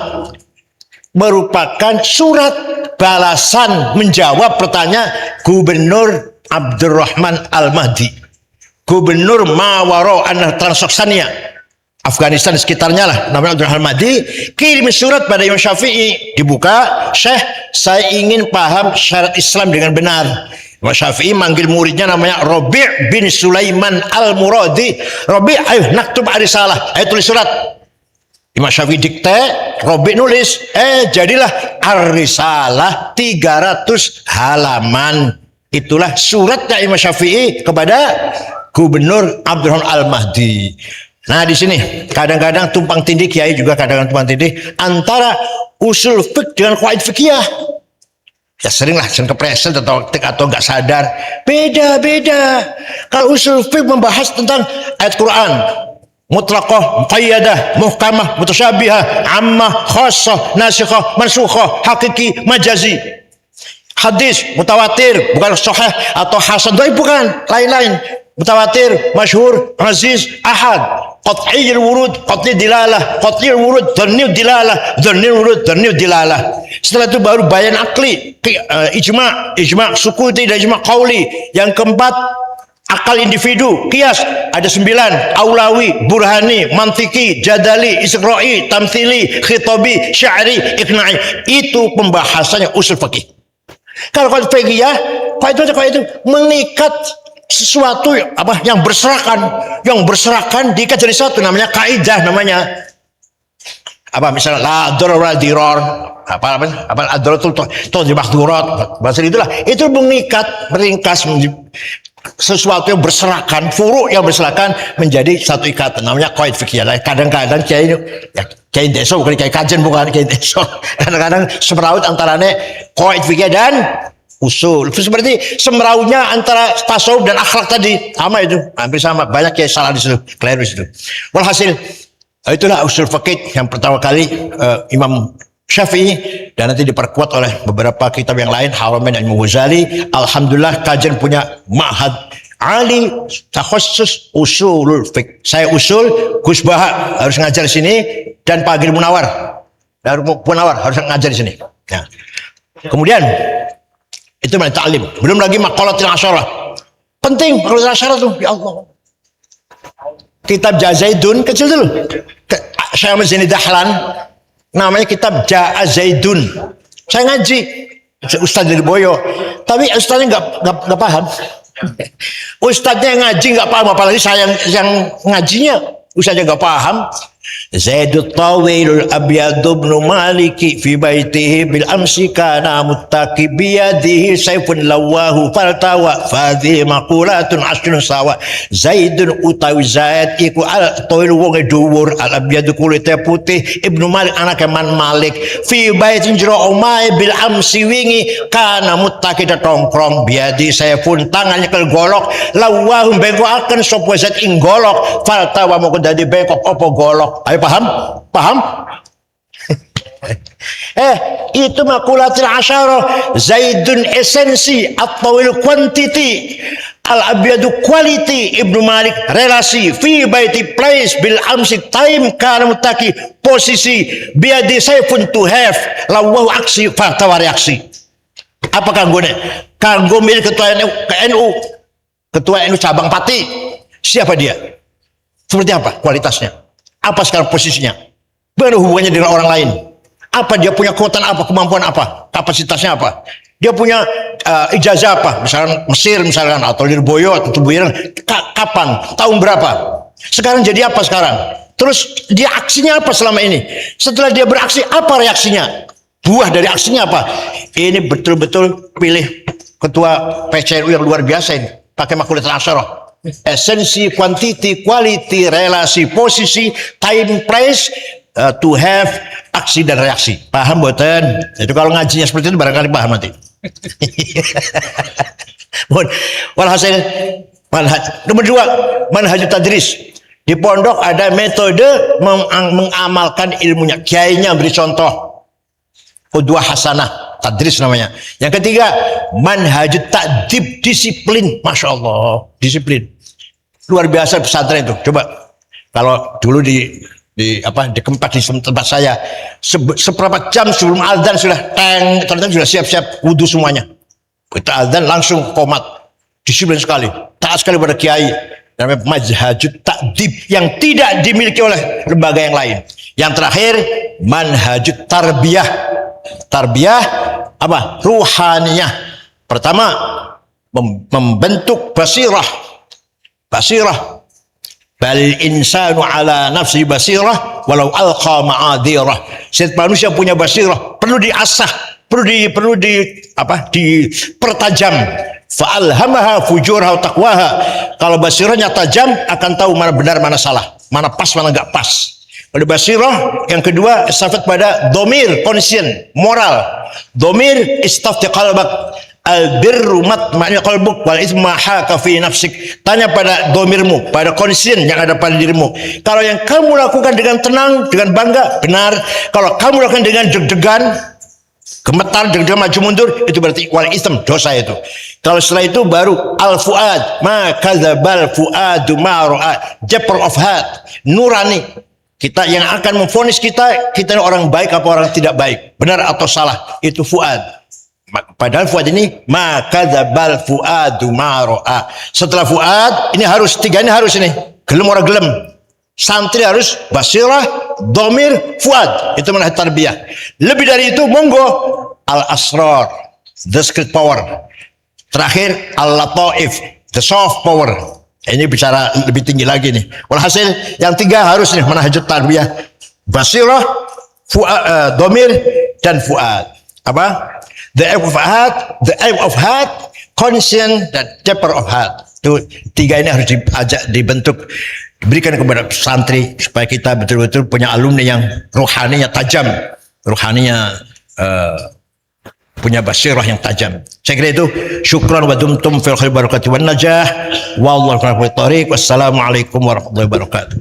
merupakan surat balasan menjawab pertanyaan Gubernur Abdurrahman Al-Mahdi, Gubernur Mawaro Transoksania, Afghanistan sekitarnya lah, namanya Abdurrahman Al-Mahdi, kirim surat pada Imam Syafi'i, dibuka, Syekh, saya ingin paham syarat Islam dengan benar. Imam Syafi'i manggil muridnya namanya Rabi' bin Sulaiman Al-Muradi. Rabi', ayo naktub arisalah, ayo tulis surat. Imam Syafi'i dikte, Rabi' nulis, jadilah arisalah 300 halaman. Itulah suratnya Imam Syafi'i kepada Gubernur Abdurrahman Al-Mahdi. Nah di sini kadang-kadang tumpang tindih, kiai juga kadang-kadang tumpang tindih antara usul fiqh dengan qawaid fikih. Ya sering kepleset atau nggak sadar. Beda. Kalau usul fiqh membahas tentang ayat Quran, mutlaqah, muqayyadah, muhkamah, mutasyabihah, ammah, khassah, nasikhah, mansukhah, hakiki, majazi. Hadis mutawatir, bukan sahih atau hasan, dhaif bukan, lain-lain. Mutawatir, masyhur, aziz, ahad, qat'iyul wurud, qat'i dilalah, qat'iyul wurud, dhanniy dilalah, dhanniy wurud, dhanniy dilalah. Setelah itu baru bayan akli, ijma' sukuti dan ijma' qauli. Yang keempat, akal individu, qiyas, ada 9, aulawi, burhani, mantiki, jadali, istiqra'i, tamthili, khitabi, sya'ri, iqna'i. Itu pembahasannya usul fikih. Kalau fikih ya, kalau itu mengikat sesuatu yang berserakan diikat jadi satu, namanya kaidah, namanya misalnya la darar wala dirar, ad-daratul tudhi mahdurat, bahasa itulah, itu mengikat, meringkas sesuatu yang berserakan, furu yang berserakan menjadi satu ikatan, namanya qaid fikih. Kadang-kadang kiai desa, bukan kiai kajen, bukan kiai desa, kadang-kadang semeraut antaranya qaid fikih dan usul. Seperti semerautnya antara tasawuf dan akhlak tadi, sama itu, hampir sama. Banyak yang salah di situ, keliru di situ. Walhasil, itulah usul fikih yang pertama kali Imam Syafi'i, dan nanti diperkuat oleh beberapa kitab yang lain, Haramain dan Ghazali. Alhamdulillah kajian punya ma'had ali takhassus usulul fiqh. Saya usul, Gus Baha harus ngajar di sini, dan Pak Agil Munawar harus ngajar di sini. Ya. Kemudian itu mana ta'lim. Belum lagi maqalatil asyarah. Penting maqalatil asyarah tuh, ya Allah. Kitab Jazaidun kecil dulu. Syekh Ahmad Zaini Dahlan, namanya kitab Ja'a Zaidun. Saya ngaji, Ustaz dari Boyo, tapi ustaznya nggak paham. Ustaznya ngaji nggak paham, apalagi saya yang ngajinya, ustaznya nggak paham. Zaidut tawilul abyadu ibnu maliki fi baitihi bil amsi kana muttaqi biyadihi sayfun lawahu faltawa fadhi maqulatun asrun sawa. Zaidun utawi Zaid iku al tawil wong dhuwur, al abyadu kulite putih, ibnu Malik anake Man Malik, fi baitin jero omahe bil amsi wingi kana muttaqi tongkrong biyadi sayfun tangannya kel golok, lawahu bengkokaken sapa Zaid ing golok, faltawa moko dadi bengkok apa golok. Ayo paham? Itu makulatil asyarah. Zaidun esensi, at-tawil quantity, al-abyadu quality, ibnu Malik relasi, fi baiti place, bil amsi time, kana mutaki posisi, biadi sayfun to have, lawahu aksi, fakta reaksi. Apa kanggone? Kanggo milik ketua NU cabang Pati. Siapa dia? Seperti apa kualitasnya? Apa sekarang posisinya? Bagaimana hubungannya dengan orang lain? Apa dia punya kekuatan apa, kemampuan apa, kapasitasnya apa? Dia punya ijazah apa? Misalkan Mesir misalkan, atau Lirboyo atau Tubuiran. Kapan? Tahun berapa? Sekarang jadi apa sekarang? Terus dia aksinya apa selama ini? Setelah dia beraksi, apa reaksinya? Buah dari aksinya apa? Ini betul-betul pilih ketua PCNU yang luar biasa ini, pakai makulatul asyarah. Esensi, quantity, quality, relasi, posisi, time, place, to have, aksi dan reaksi. Paham boten? Itu kalau ngajinya seperti itu barangkali paham nanti. Walhasil, nomor 2, manhaj tadris. Di pondok ada metode mengamalkan ilmunya. Kiainya beri contoh. Qudwah hasanah, tadris namanya. Yang ketiga, manhaj ta'dib, disiplin. Masya Allah, disiplin. Luar biasa pesantren itu. Coba kalau dulu di tempat saya, seberapa jam sebelum azan sudah sudah siap-siap wudu semuanya. Kita azan langsung qomat. Disiplin sekali, taat sekali pada kiai. Namanya manhaj ta'dib yang tidak dimiliki oleh lembaga yang lain. Yang terakhir, manhaj tarbiyah. Tarbiyah apa? Ruhaniyah. Pertama, membentuk basirah. Bal insanu ala nafsi basirah walau alqa ma'adhirah. Setiap manusia punya basirah, perlu diasah, perlu dipertajam. Fa'alhamaha fujurha wa taqwaha. Kalau basirahnya tajam, akan tahu mana benar mana salah, mana pas mana enggak pas. Ada basirah, yang kedua istafat pada domir, conscience, moral. Domir istafti qalbak, al-birru matma'innu qalbuk wal ithmu haka fi nafsik. Tanya pada domirmu, pada conscience yang ada pada dirimu. Kalau yang kamu lakukan dengan tenang, dengan bangga, benar. Kalau kamu lakukan dengan deg-degan, gemetar, deg-degan, maju mundur, itu berarti wal ism, dosa itu. Kalau setelah itu baru al-fuad, ma kadzabal fuadu ma ra'a, jabr of heart, nurani. Kita yang akan memvonis kita ini orang baik apa orang tidak baik, benar atau salah, itu fuad. Padahal fuad ini ma kadzabal fuadu ma ra'a. Setelah fuad ini harus tiga ini harus ini, gelem ora gelem. Santri harus basirah, domir, fuad. Itu manhaj tarbiyah. Lebih dari itu monggo al-asrar, the secret power. Terakhir al-lataif, the soft power. Ini bicara lebih tinggi lagi nih. Walhasil yang tiga harus nih manhaj tarbiyah. Basirah, fuad, domir, dan fuad. Apa? The aim of heart, conscience, dan chapter of heart. Itu tiga ini harus diajak dibentuk, diberikan kepada santri supaya kita betul-betul punya alumni yang rohaninya tajam, rohaninya punya basirah yang tajam. Saya kira itu. Syukran wa dumtum fil khair barakatuh wan najah. Wallahu a'lam. Wassalamualaikum warahmatullahi wabarakatuh.